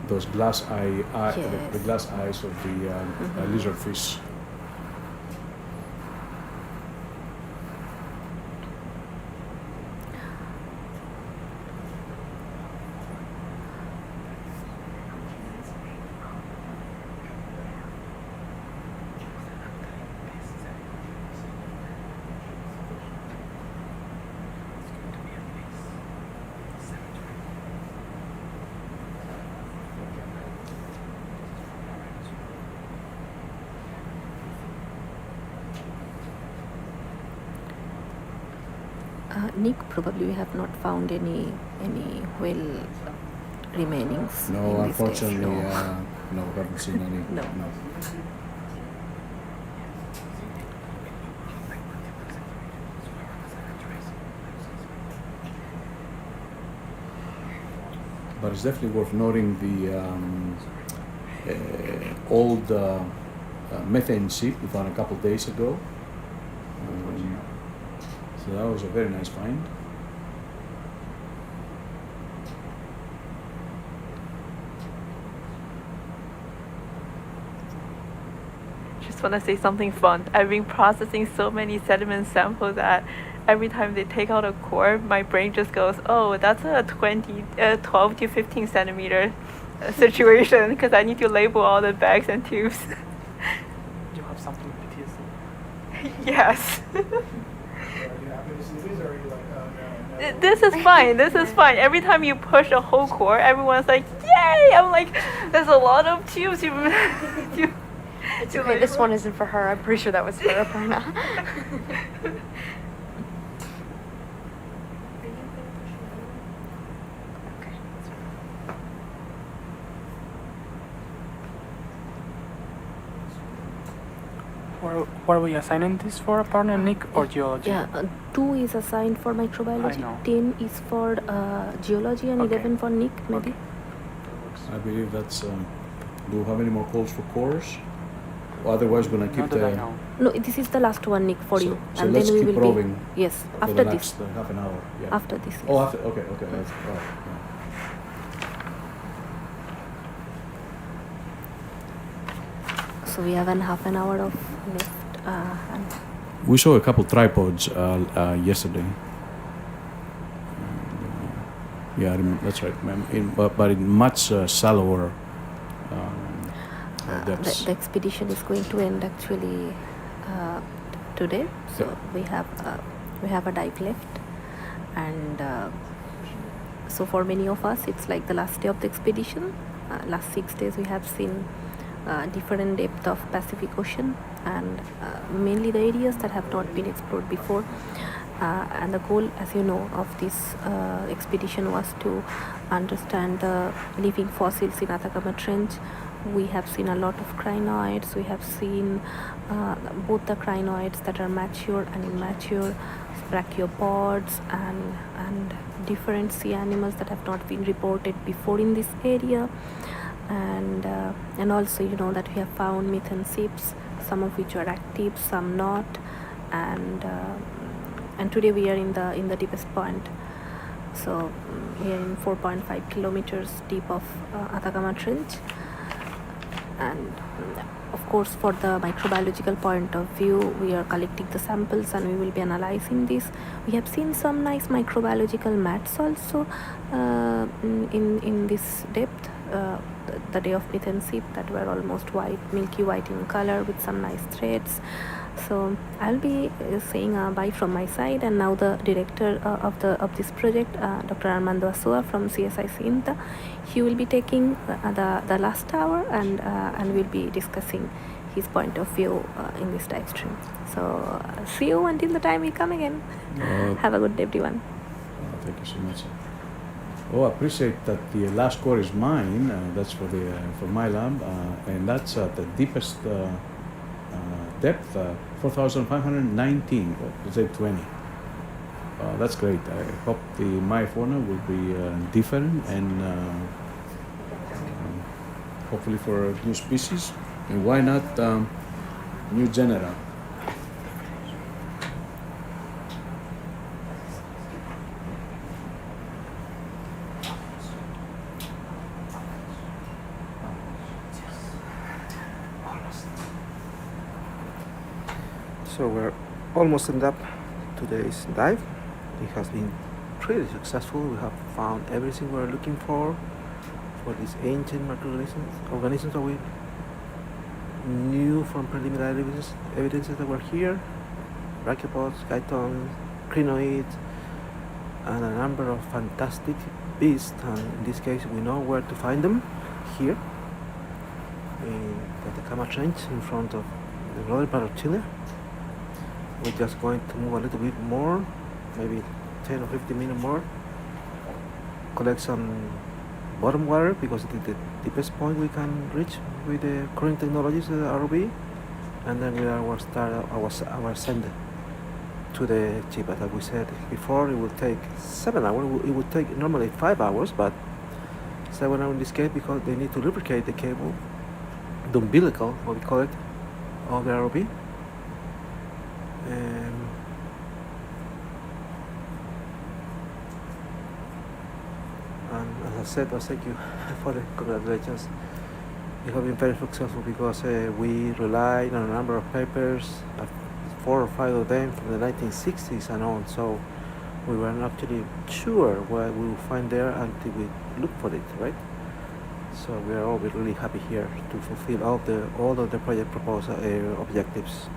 those glass eye, yes. the glass eyes of the lizardfish. Nick, probably we have not found any whale remainings. No, in unfortunately, these days. no, haven't seen any. No. But it's definitely worth noting the old methane ship we found a couple of days ago. So that was a very nice find. Just want to say something fun. I've been processing so many sediment samples that every time they take out a core, my brain just goes, oh, that's a 12 to 15 centimeter situation, because I need to label all the bags and tubes. You have something with PTSD? Yes. Are you happy to see these, or are you like, oh no, no? This is fine. This is fine. Every time you push a whole core, everyone's like, yay! I'm like, there's a lot of tubes. It's okay, this one isn't for her. I'm pretty sure that was for Aparna. What are we assigning this for, Aparna, Nick, or geology? Yeah, 2 is assigned for microbiology, I know. 10 is for geology, and Okay. 11 for Nick, maybe. I believe that's. Do we have any more calls for cores? Or otherwise, we're gonna keep Not that I the. know. No, this is the last one, Nick, for you. So And let's then we keep will probing be. Yes, for after the this. next half an hour. Yeah. After this. Yes. Oh, after. Okay. That's all right. Yeah. So we have half an hour of left. And We saw a couple tripods yesterday. Yeah, that's right, ma'am. But in much shallower depths. the expedition is going to end actually today. So Yeah. we have a dive left, and so for many of us, it's like the last day of the expedition. Last 6 days, we have seen different depth of Pacific Ocean, and mainly the areas that have not been explored before. And the goal, as you know, of this expedition was to understand the living fossils in Atacama Trench, we have seen a lot of crinoids. We have seen both the crinoids that are mature and immature, brachiopods, and different sea animals that have not been reported before in this area. And also, you know, that we have found methane seeps, some of which are active, some not, and today we are in the deepest point. So we are in 4.5 kilometers deep of Atacama Trench, and of course, for the microbiological point of view, we are collecting the samples and we will be analyzing this. We have seen some nice microbiological mats also in this depth. The day of methane seep that were almost white, milky white in color with some nice threads. So I'll be saying bye from my side, and now the director of this project, Dr. Armando Asua from CSI Cinta, he will be taking the last hour, and we'll be discussing his point of view in this dive stream. So see you until the time we come again. Have a good day, everyone. Thank you so much. Oh, I appreciate that the last score is mine. That's for my lab, and that's at the deepest depth, 4,519, let's say 20. That's great. I hope the myofauna will be different, and hopefully for new species, and why not new genera. So we're almost ended up today's dive. It has been pretty successful. We have found everything we're looking for these ancient microorganisms that we knew from preliminary evidences that were here. Brachiopods, chitons, crinoids, and a number of fantastic beasts. And in this case, we know where to find them, here in the Atacama Trench in front of the northern part of Chile. We're just going to move a little bit more, maybe 10 or 15 minutes more, collect some bottom water because it's the deepest point we can reach with the current technologies, the ROV, and then we will start our ascent to the ship. As we said before, it will take 7 hours. It would take normally 5 hours, but 7 hours in this case because they need to lubricate the cable, the umbilical, what we call it, of the ROV. And as I said, thank you for the congratulations. You have been very successful because we relied on a number of papers, 4 or 5 of them from the 1960s and on. So we were not actually sure what we would find there until we look for it, right? So we are all really happy here to fulfill all of the project proposal objectives.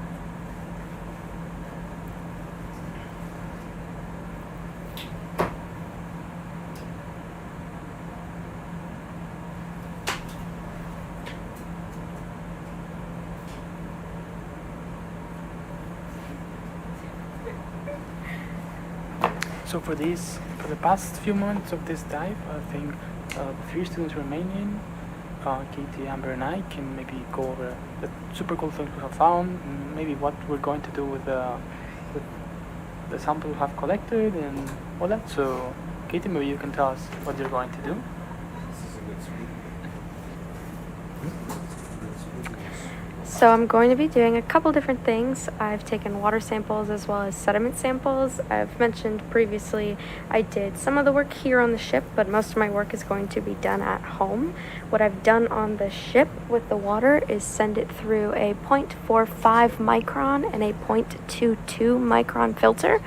So for the past few moments of this dive, I think the 3 students remaining, Katie, Amber, and I can maybe go over the super cool things we have found, and maybe what we're going to do with the sample we have collected and all that. So Katie, maybe you can tell us what you're going to do. So I'm going to be doing a couple different things. I've taken water samples as well as sediment samples. I've mentioned previously I did some of the work here on the ship, but most of my work is going to be done at home. What I've done on the ship with the water is send it through a 0.45 micron and a 0.22 micron filter.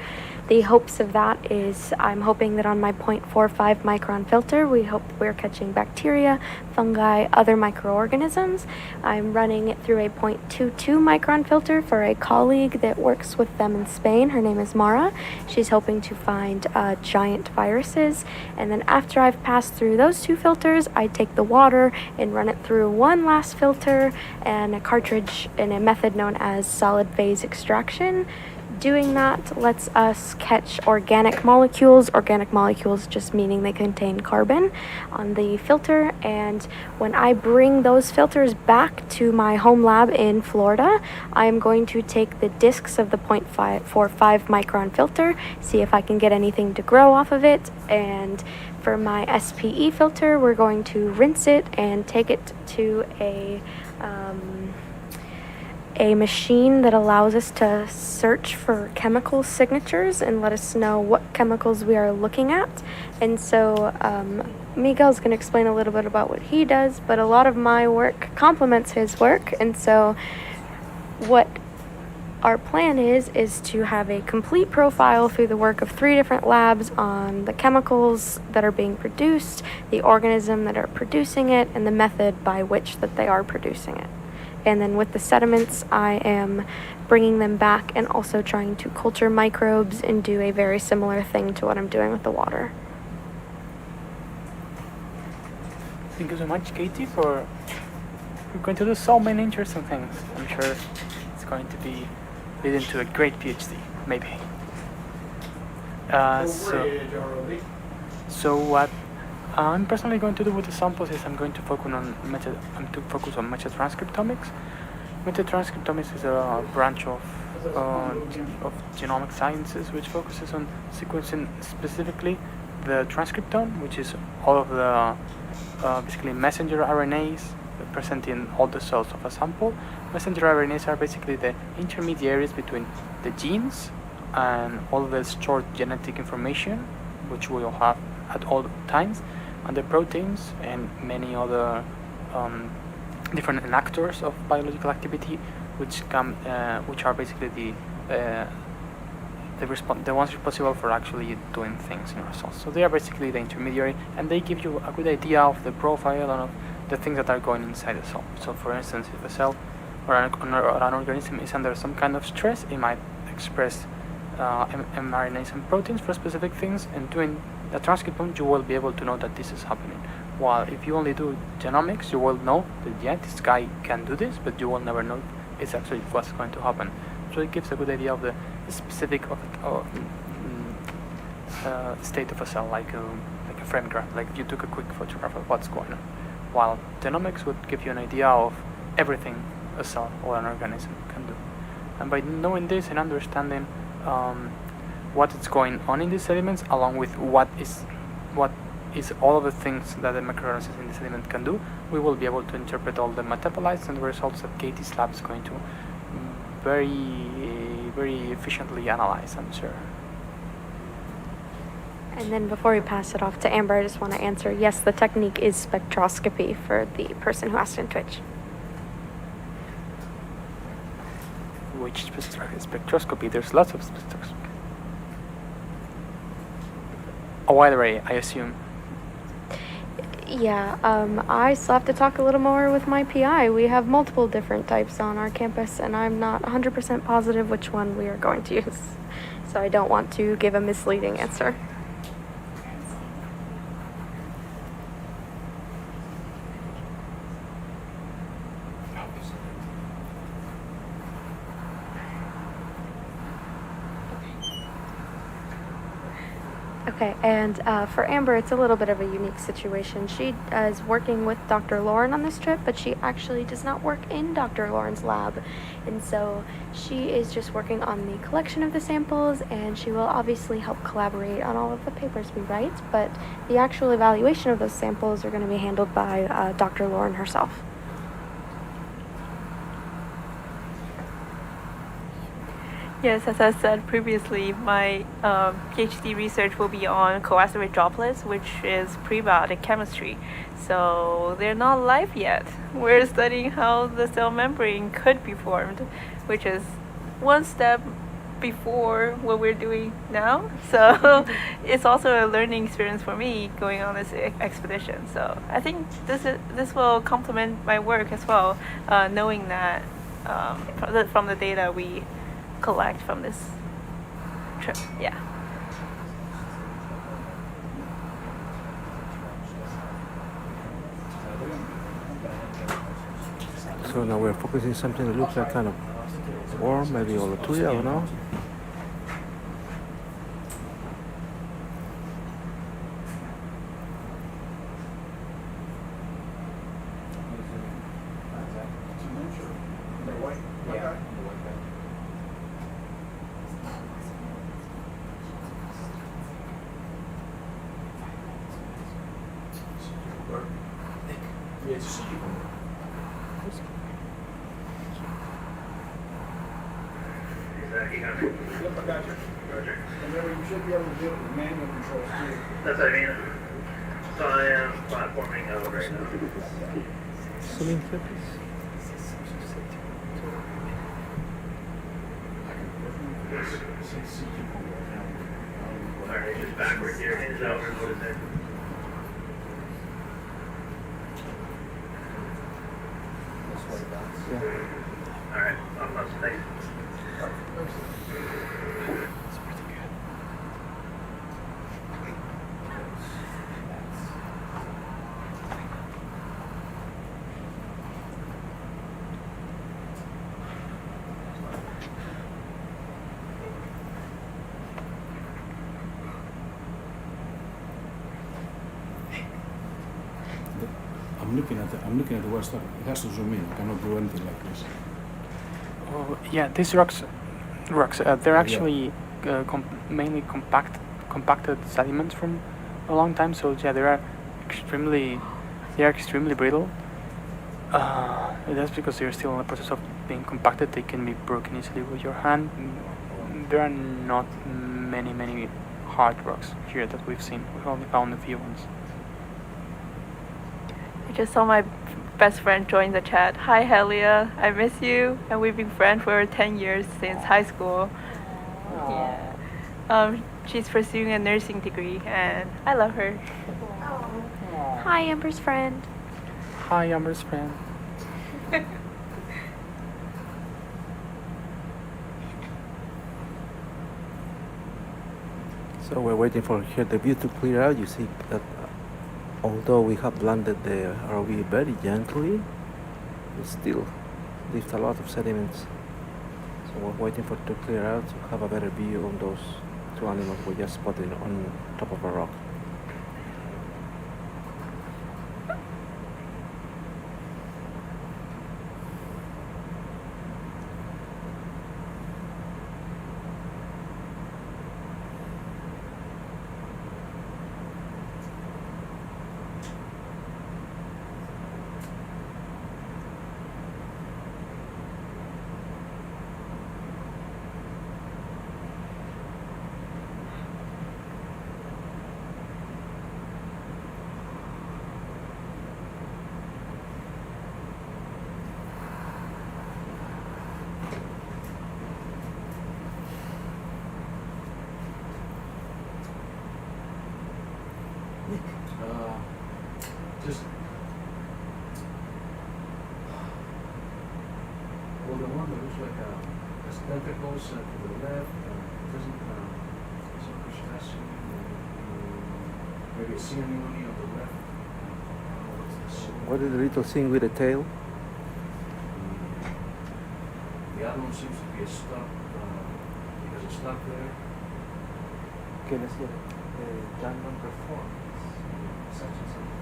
The hopes of that is I'm hoping that on my 0.45 micron filter, we're catching bacteria, fungi, other microorganisms. I'm running it through a 0.22 micron filter for a colleague that works with them in Spain. Her name is Mara. She's hoping to find giant viruses. And then after I've passed through those 2 filters, I take the water and run it through one last filter and a cartridge in a method known as solid phase extraction. doing that lets us catch organic molecules just meaning they contain carbon, on the filter. And when I bring those filters back to my home lab in Florida, I am going to take the discs of the 0.45 micron filter, see if I can get anything to grow off of it. And for my SPE filter, we're going to rinse it and take it to a machine that allows us to search for chemical signatures and let us know what chemicals we are looking at. And so Miguel's going to explain a little bit about what he does, but a lot of my work complements his work. And so what our plan is to have a complete profile through the work of 3 different labs on the chemicals that are being produced, the organism that are producing it, and the method by which that they are producing it. And then with the sediments, I am bringing them back and also trying to culture microbes and do a very similar thing to what I'm doing with the water. Thank you so much, Katie, for going to do so many interesting things. I'm sure it's going to be leading to a great PhD, maybe. So what I'm personally going to do with the samples is I'm going to focus on metatranscriptomics. Metatranscriptomics is a branch of genomic sciences which focuses on sequencing specifically the transcriptome, which is all of the basically messenger RNAs present in all the cells of a sample. Messenger RNAs are basically the intermediaries between the genes and all the stored genetic information, which we all have at all times, and the proteins and many other different enactors of biological activity, which are basically the ones responsible for actually doing things in our cells. So they are basically the intermediary, and they give you a good idea of the profile and of the things that are going inside the cell. So for instance, if a cell or an organism is under some kind of stress, it might express mRNAs and proteins for specific things, and doing the transcriptome you will be able to know that this is happening. While if you only do genomics, you will know that yeah, this guy can do this, but you will never know it's actually what's going to happen. So it gives a good idea of the specific state of a cell, like a frame graph, like you took a quick photograph of what's going on. While genomics would give you an idea of everything a cell or an organism can do. And by knowing this and understanding what is going on in these sediments, along with what is all of the things that the microorganisms in the sediment can do, we will be able to interpret all the metabolites and the results that Katie's lab is going to very efficiently analyze, I'm sure. And then before we pass it off to Amber, I just want to answer, yes, the technique is spectroscopy for the person who asked in Twitch. Which spectroscopy? There's lots of spectroscopy. A wide array, I assume. Yeah, I still have to talk a little more with my PI. We have multiple different types on our campus, and I'm not 100% positive which one we are going to use. So I don't want to give a misleading answer. Okay, and for Amber, it's a little bit of a unique situation. She is working with Dr. Lauren on this trip, but she actually does not work in Dr. Lauren's lab. And so she is just working on the collection of the samples, and she will obviously help collaborate on all of the papers we write, but the actual evaluation of those samples are going to be handled by Dr. Lauren herself. Yes, as I said previously, my PhD research will be on coacervate droplets, which is prebiotic chemistry. So they're not alive yet. We're studying how the cell membrane could be formed, which is one step before what we're doing now. So it's also a learning experience for me going on this expedition. So I think this will complement my work as well, knowing that from the data we collect from this trip. Yeah. So now we're focusing something that looks like kind of worm, maybe Leptochiton, I don't know. it's a sea cucumber. Yep, I got you. Roger. Remember, you should be able to do it with manual controls too. That's what I mean. So I am platforming out right now. Swimming purpose. Alright, just backward here. Hands out. What is it? Yeah. Alright, I'm thanks. I'm looking at the west side. It has to zoom in. I cannot do anything like this. Oh, yeah, these rocks, they're actually mainly compacted sediments from a long time. So yeah, they are extremely brittle. That's because they're still in the process of being compacted. They can be broken easily with your hand. There are not many hard rocks here that we've seen. We've only found a few ones. I just saw my best friend join the chat. Hi Helia, I miss you, and we've been friends for 10 years since high school. Yeah. She's pursuing a nursing degree, and I love her. Hi, Amber's friend. Hi, Amber's friend. So we're waiting for here the view to clear out. You see that although we have landed the ROV very gently, it still leaves a lot of sediments. So we're waiting for it to clear out to have a better view on those two animals we just spotted on top of a rock. Just well, the one that looks like has tentacles to the left, doesn't some crustacean, maybe a sea anemone on the left. What is the little thing with the tail? The other one seems to be a stop. He has a stop there. Okay, let's get John number 4. Such and such.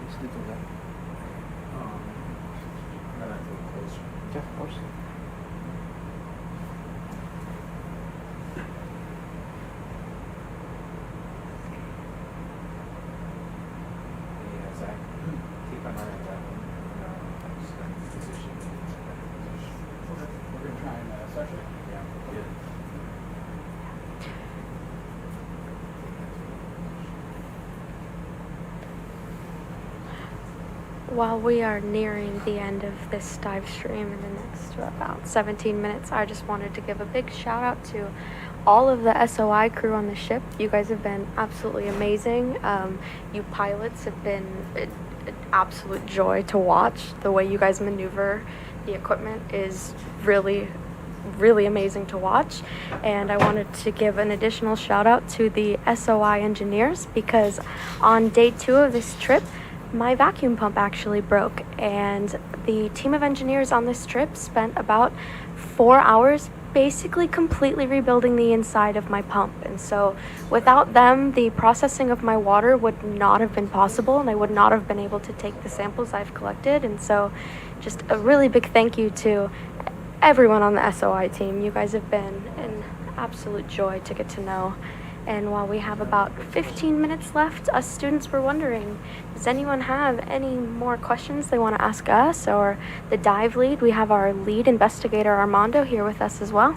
This little guy. I'll have to look closer. Yeah, of course. Yeah, Zach, keep an eye on that one. Just kind of position. Okay. We're going to try and section it? Yeah. While we are nearing the end of this dive stream in the next about 17 minutes, I just wanted to give a big shout out to all of the SOI crew on the ship. You guys have been absolutely amazing. You pilots have been an absolute joy to watch. The way you guys maneuver the equipment is really amazing to watch. And I wanted to give an additional shout out to the SOI engineers, because on day 2 of this trip, my vacuum pump actually broke, and the team of engineers on this trip spent about 4 hours basically completely rebuilding the inside of my pump. And so without them, the processing of my water would not have been possible, and I would not have been able to take the samples I've collected. And so just a really big thank you to everyone on the SOI team. You guys have been an absolute joy to get to know, And while we have about 15 minutes left, us students were wondering, does anyone have any more questions they want to ask us or the dive lead? We have our lead investigator, Armando, here with us as well.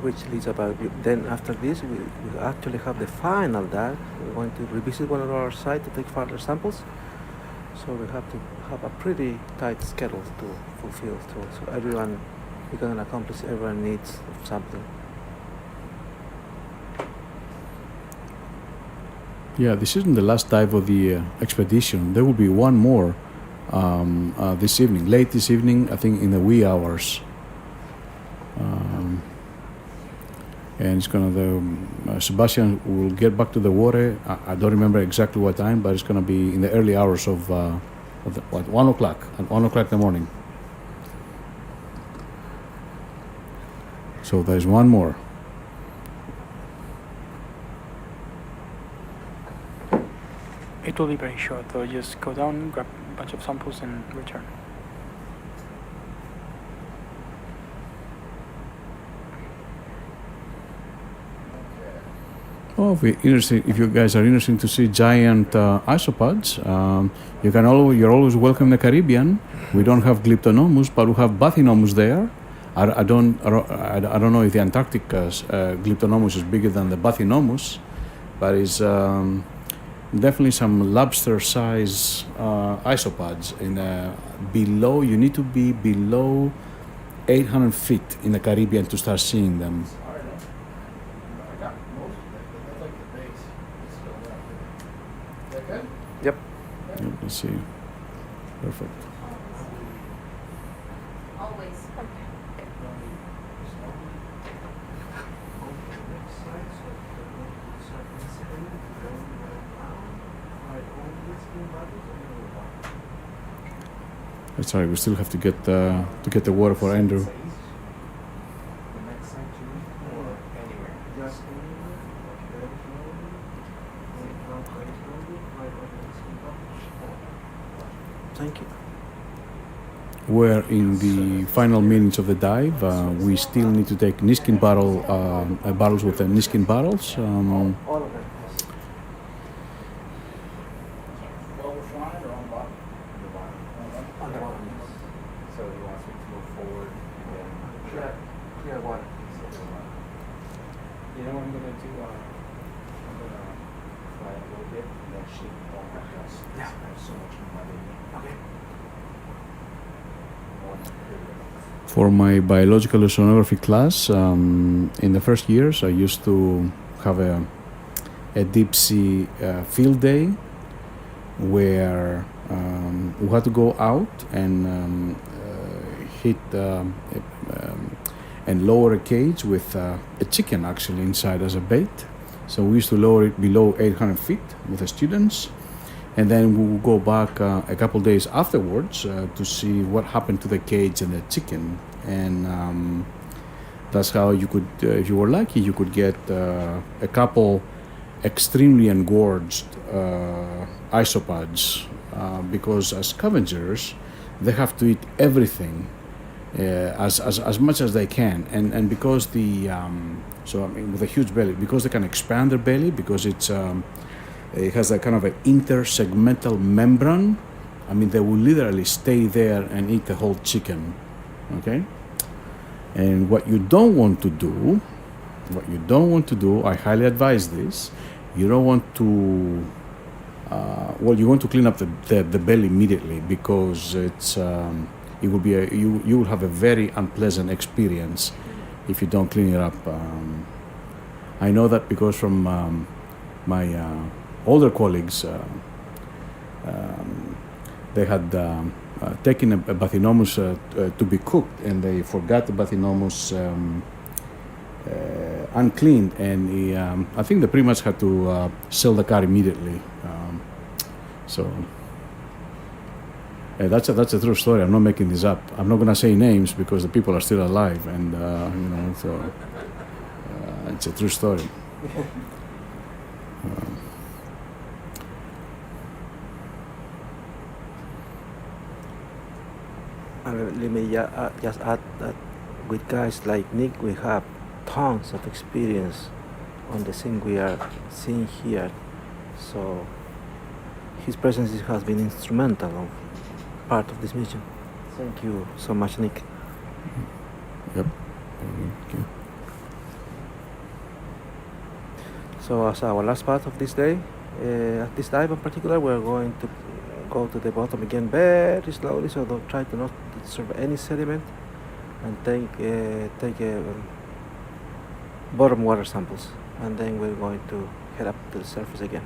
Which leads about then after this we actually have the final dive. We're going to revisit one of our sites to take further samples, so we have to have a pretty tight schedule to fulfill, so everyone, we can accomplish everyone needs of sampling. Yeah, this isn't the last dive of the expedition. There will be one more this evening, late this evening, I think in the wee hours. And it's gonna, SuBastian will get back to the water. I don't remember exactly what time, but it's gonna be in the early hours of 1 o'clock, at 1 o'clock in the morning. So there's one more. It will be very short though, just go down, grab a bunch of samples and return. Oh, if you guys are interested to see giant isopods, you're always welcome in the Caribbean. We don't have Glyptonomus, but we have Bathynomus there. I don't know if the Antarctic Glyptonomus is bigger than the Bathynomus, but it's definitely some lobster-size isopods. Below, you need to be below 800 feet in the Caribbean to start seeing them. Yep. Let's see. Perfect. Always. Sorry, we still have to get the water for Andrew. Thank you. We're in the final minutes of the dive. We still need to take Niskin bottles with the Niskin bottles. All of them. So he wants me to move forward and then Clear water. you know what I'm gonna do? I'm gonna fly a little bit and then shake all my dust. Yeah. I have so much money. Okay. For my biological oceanography class, in the first years, I used to have a deep sea field day where we had to go out and hit and lower a cage with a chicken actually inside as a bait. So we used to lower it below 800 feet with the students. And then we will go back a couple days afterwards to see what happened to the cage and the chicken. And that's how you could, if you were lucky, you could get a couple extremely engorged isopods because as scavengers, they have to eat everything as much as they can. And because with a huge belly, because they can expand their belly, because it has a kind of an intersegmental membrane. I mean, they will literally stay there and eat the whole chicken, okay? And what you don't want to do, I highly advise this, you don't want to, you want to clean up the belly immediately because it will be you will have a very unpleasant experience if you don't clean it up. I know that because from my older colleagues, they had taking a Bathynomus to be cooked, and they forgot the Bathynomus uncleaned, and he, I think they pretty much had to sell the car immediately. That's a true story. I'm not making this up. I'm not gonna say names because the people are still alive, and it's a true story. And let me just add that with guys like Nick, we have tons of experience on the thing we are seeing here. So his presence has been instrumental of part of this mission. Thank you so much, Nick. Yep. Thank you. So as our last part of this day, at this dive in particular, we're going to go to the bottom again very slowly, so don't try to not disturb any sediment, and take bottom water samples, and then we're going to head up to the surface again.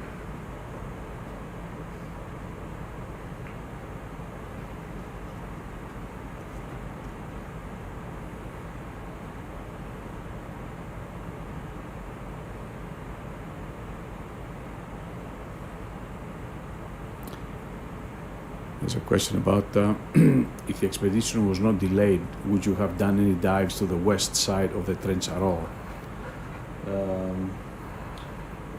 There's a question about if the expedition was not delayed, would you have done any dives to the west side of the trench at all?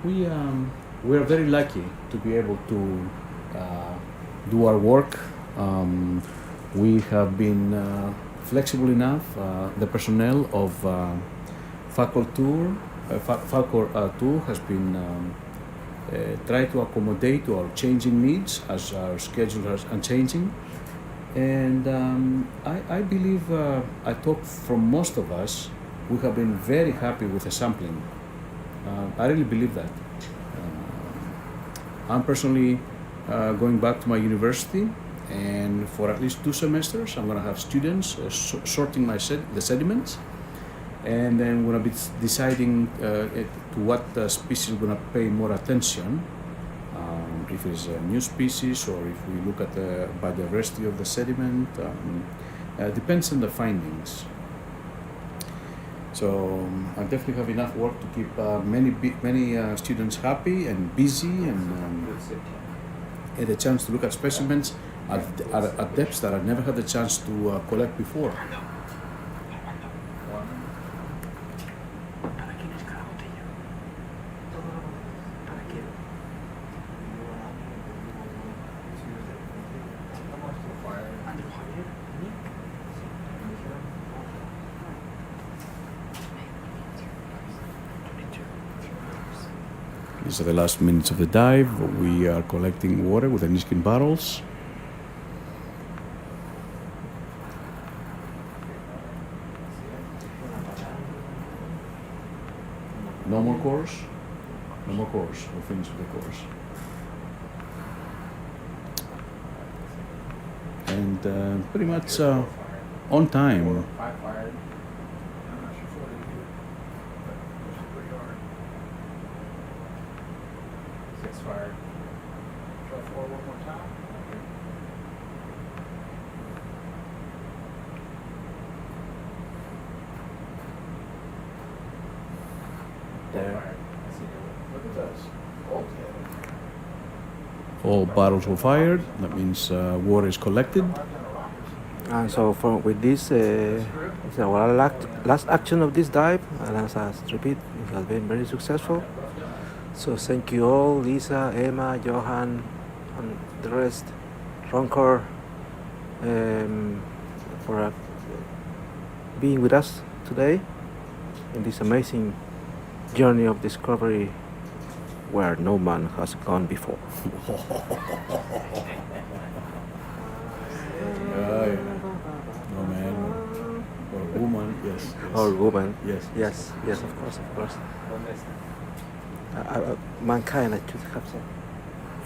We are very lucky to be able to do our work. We have been flexible enough. The personnel of Falcor 2 has been try to accommodate to our changing needs as our schedule is unchanging, and I believe I talk from most of us. We have been very happy with the sampling. I really believe that. I'm personally going back to my university, and for at least 2 semesters I'm going to have students sorting the sediments, and then we're going to be deciding to what species we're going to pay more attention, if it's a new species or if we look at the biodiversity of the sediment. Depends on the findings. So I definitely have enough work to keep many students happy and busy, and had a chance to look at specimens at depths that I've never had the chance to collect before. These are the last minutes of the dive. We are collecting water with the Niskin barrels. No more course? No more course. We'll finish with the course. And pretty much on time. All barrels were fired. That means water is collected. And so with this, it's our last action of this dive, and as I repeat, it has been very successful. So thank you all, Lisa, Emma, Johan, and the rest, Roncor, for being with us today in this amazing journey of discovery where no man has gone before. No man, or woman, yes. Or woman, yes, of course. Mankind, I should have said.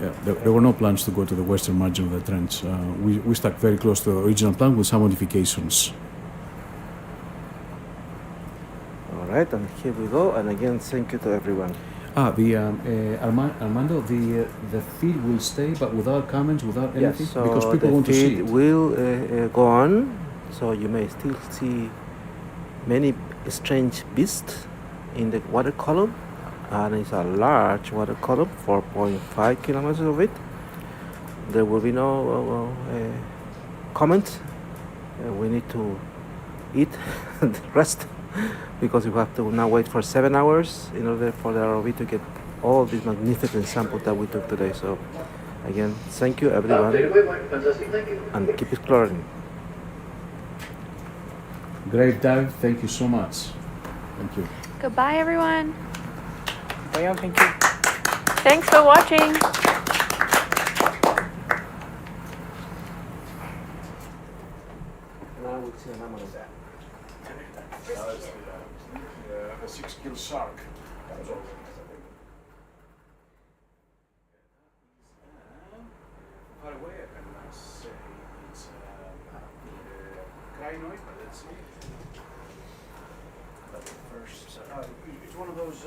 Yeah, there were no plans to go to the western margin of the trench. We stuck very close to the original plan with some modifications. All right, and here we go. And again, thank you to everyone. Armando, the feed will stay, but without comments, without anything, Yes, so because people the want to see feed it. will go on, so you may still see many strange beasts in the water column, and it's a large water column, 4.5 kilometers of it. There will be no comment. We need to eat and rest because we have to now wait for 7 hours in order for the ROV to get all these magnificent samples that we took today. So again, thank you everyone, and keep exploring. Great dive. Thank you so much. Thank you. Goodbye, everyone. Bye, thank you. Thanks for watching. Now we'll see an anemone. A 6-kilo shark. Far away, I can say it's Crinoid, but let's see. But first, it's one of those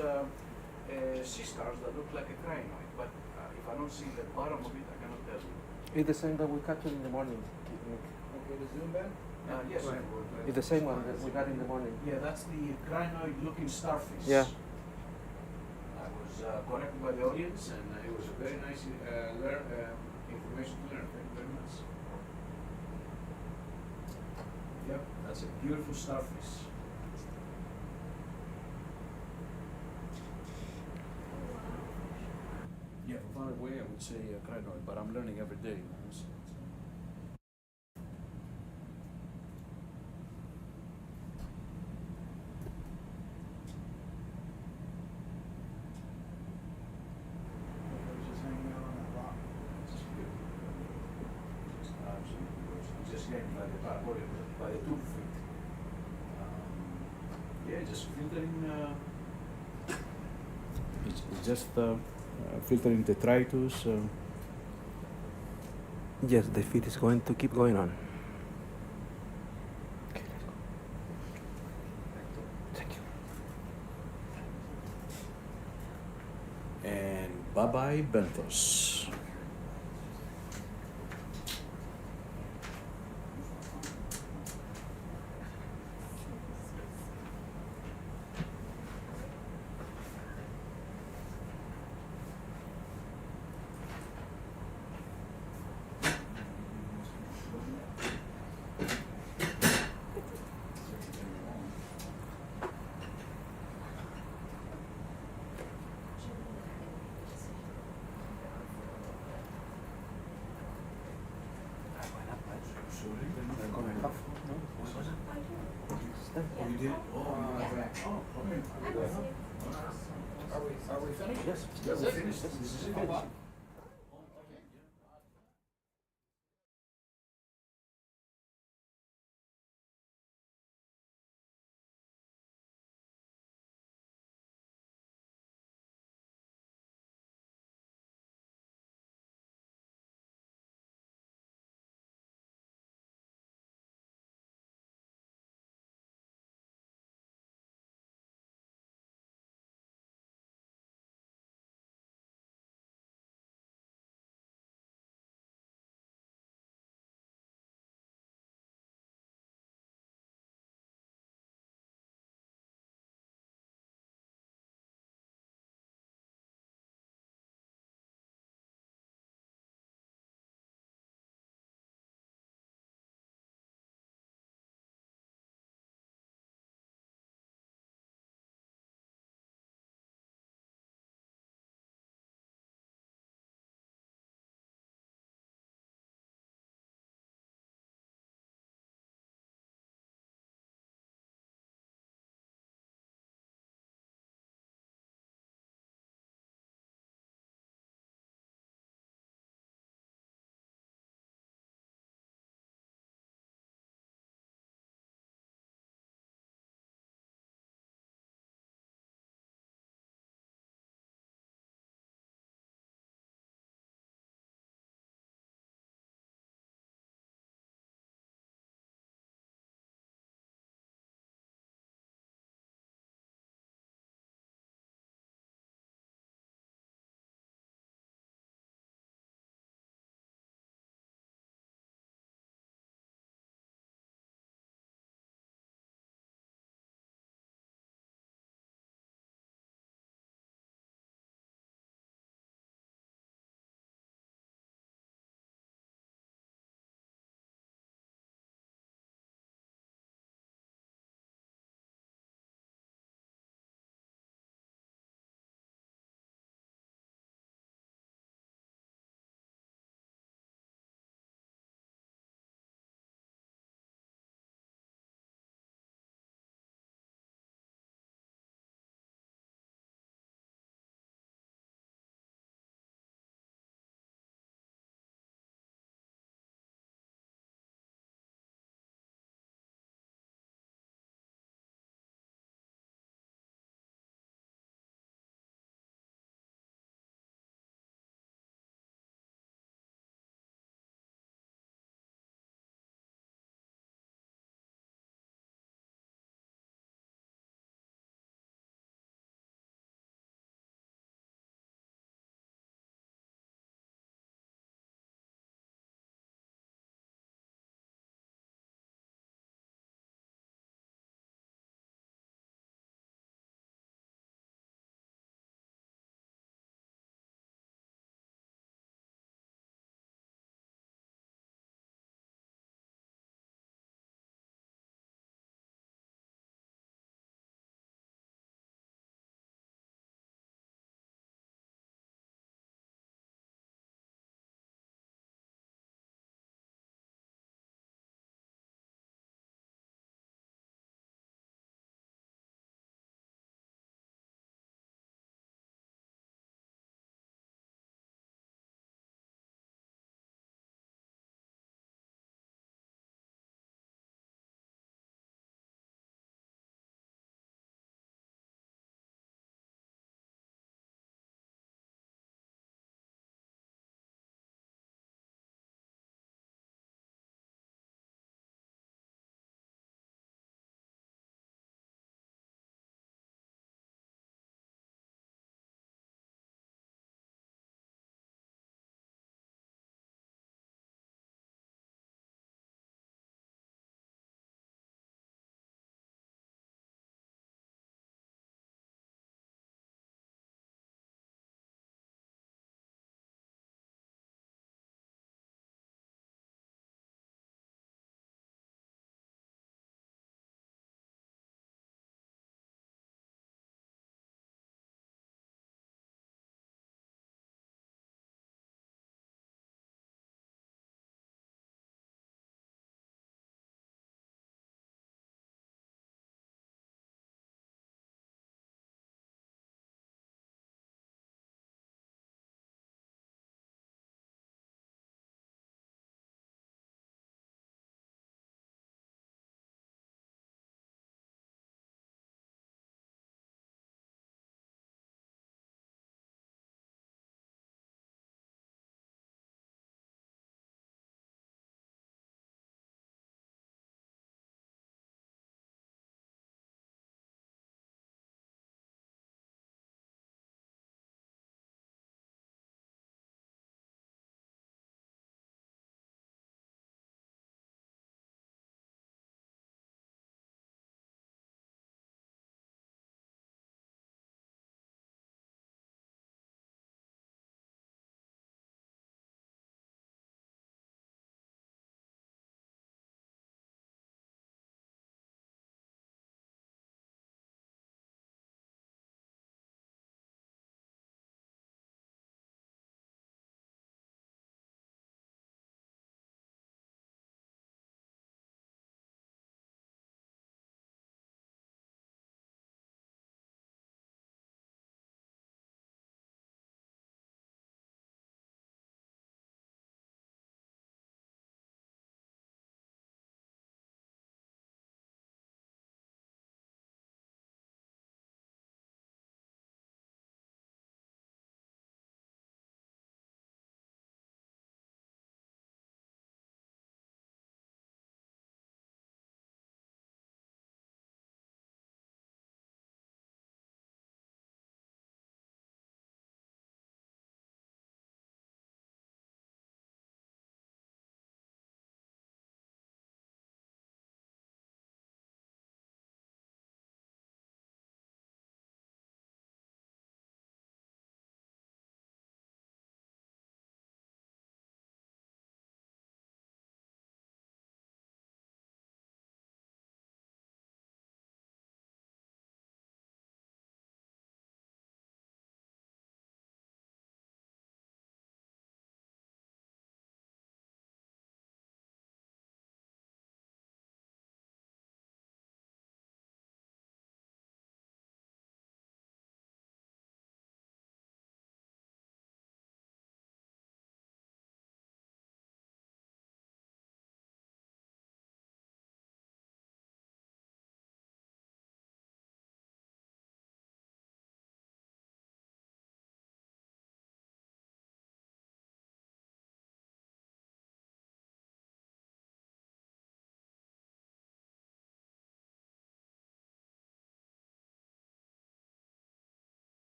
sea stars that look like a crinoid, but if I don't see the bottom of it, I cannot tell you. It's the same that we captured in the morning. Okay, the zoom band? Yes. It's the same one that we got in the morning. Yeah, that's the crinoid-looking starfish. Yeah. I was connected by the audience, and it was a very nice information to learn. Thank you very much. Yep, that's a beautiful starfish. Yeah, from far away, I would say crinoid, but I'm learning every day. So. Just getting by the tube feet. Yeah, just filtering. It's just filtering detritus. Yes, the feed is going to keep going on. Thank you. And bye-bye, benthos. Oh, you did? Oh, okay. Are we finished? Yes. We're finished. This is it.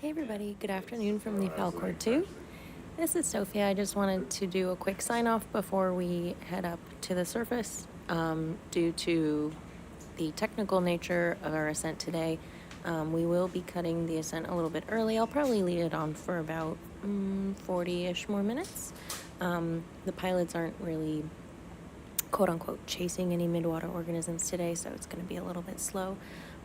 Hey everybody, good afternoon from the Falcor 2. This is Sophia. I just wanted to do a quick sign off before we head up to the surface. Due to the technical nature of our ascent today, we will be cutting the ascent a little bit early. I'll probably lead it on for about 40-ish more minutes. The pilots aren't really quote-unquote chasing any midwater organisms today, so it's going to be a little bit slow.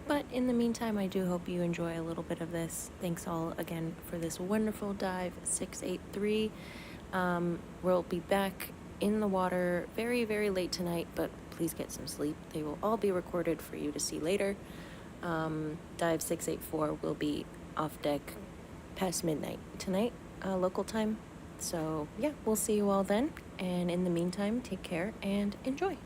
But in the meantime, I do hope you enjoy a little bit of this. Thanks all again for this wonderful dive 683. We'll be back in the water very, very late tonight, but please get some sleep. They will all be recorded for you to see later. Dive 684 will be off deck past midnight tonight, local time. So yeah, we'll see you all then. And in the meantime, take care and enjoy.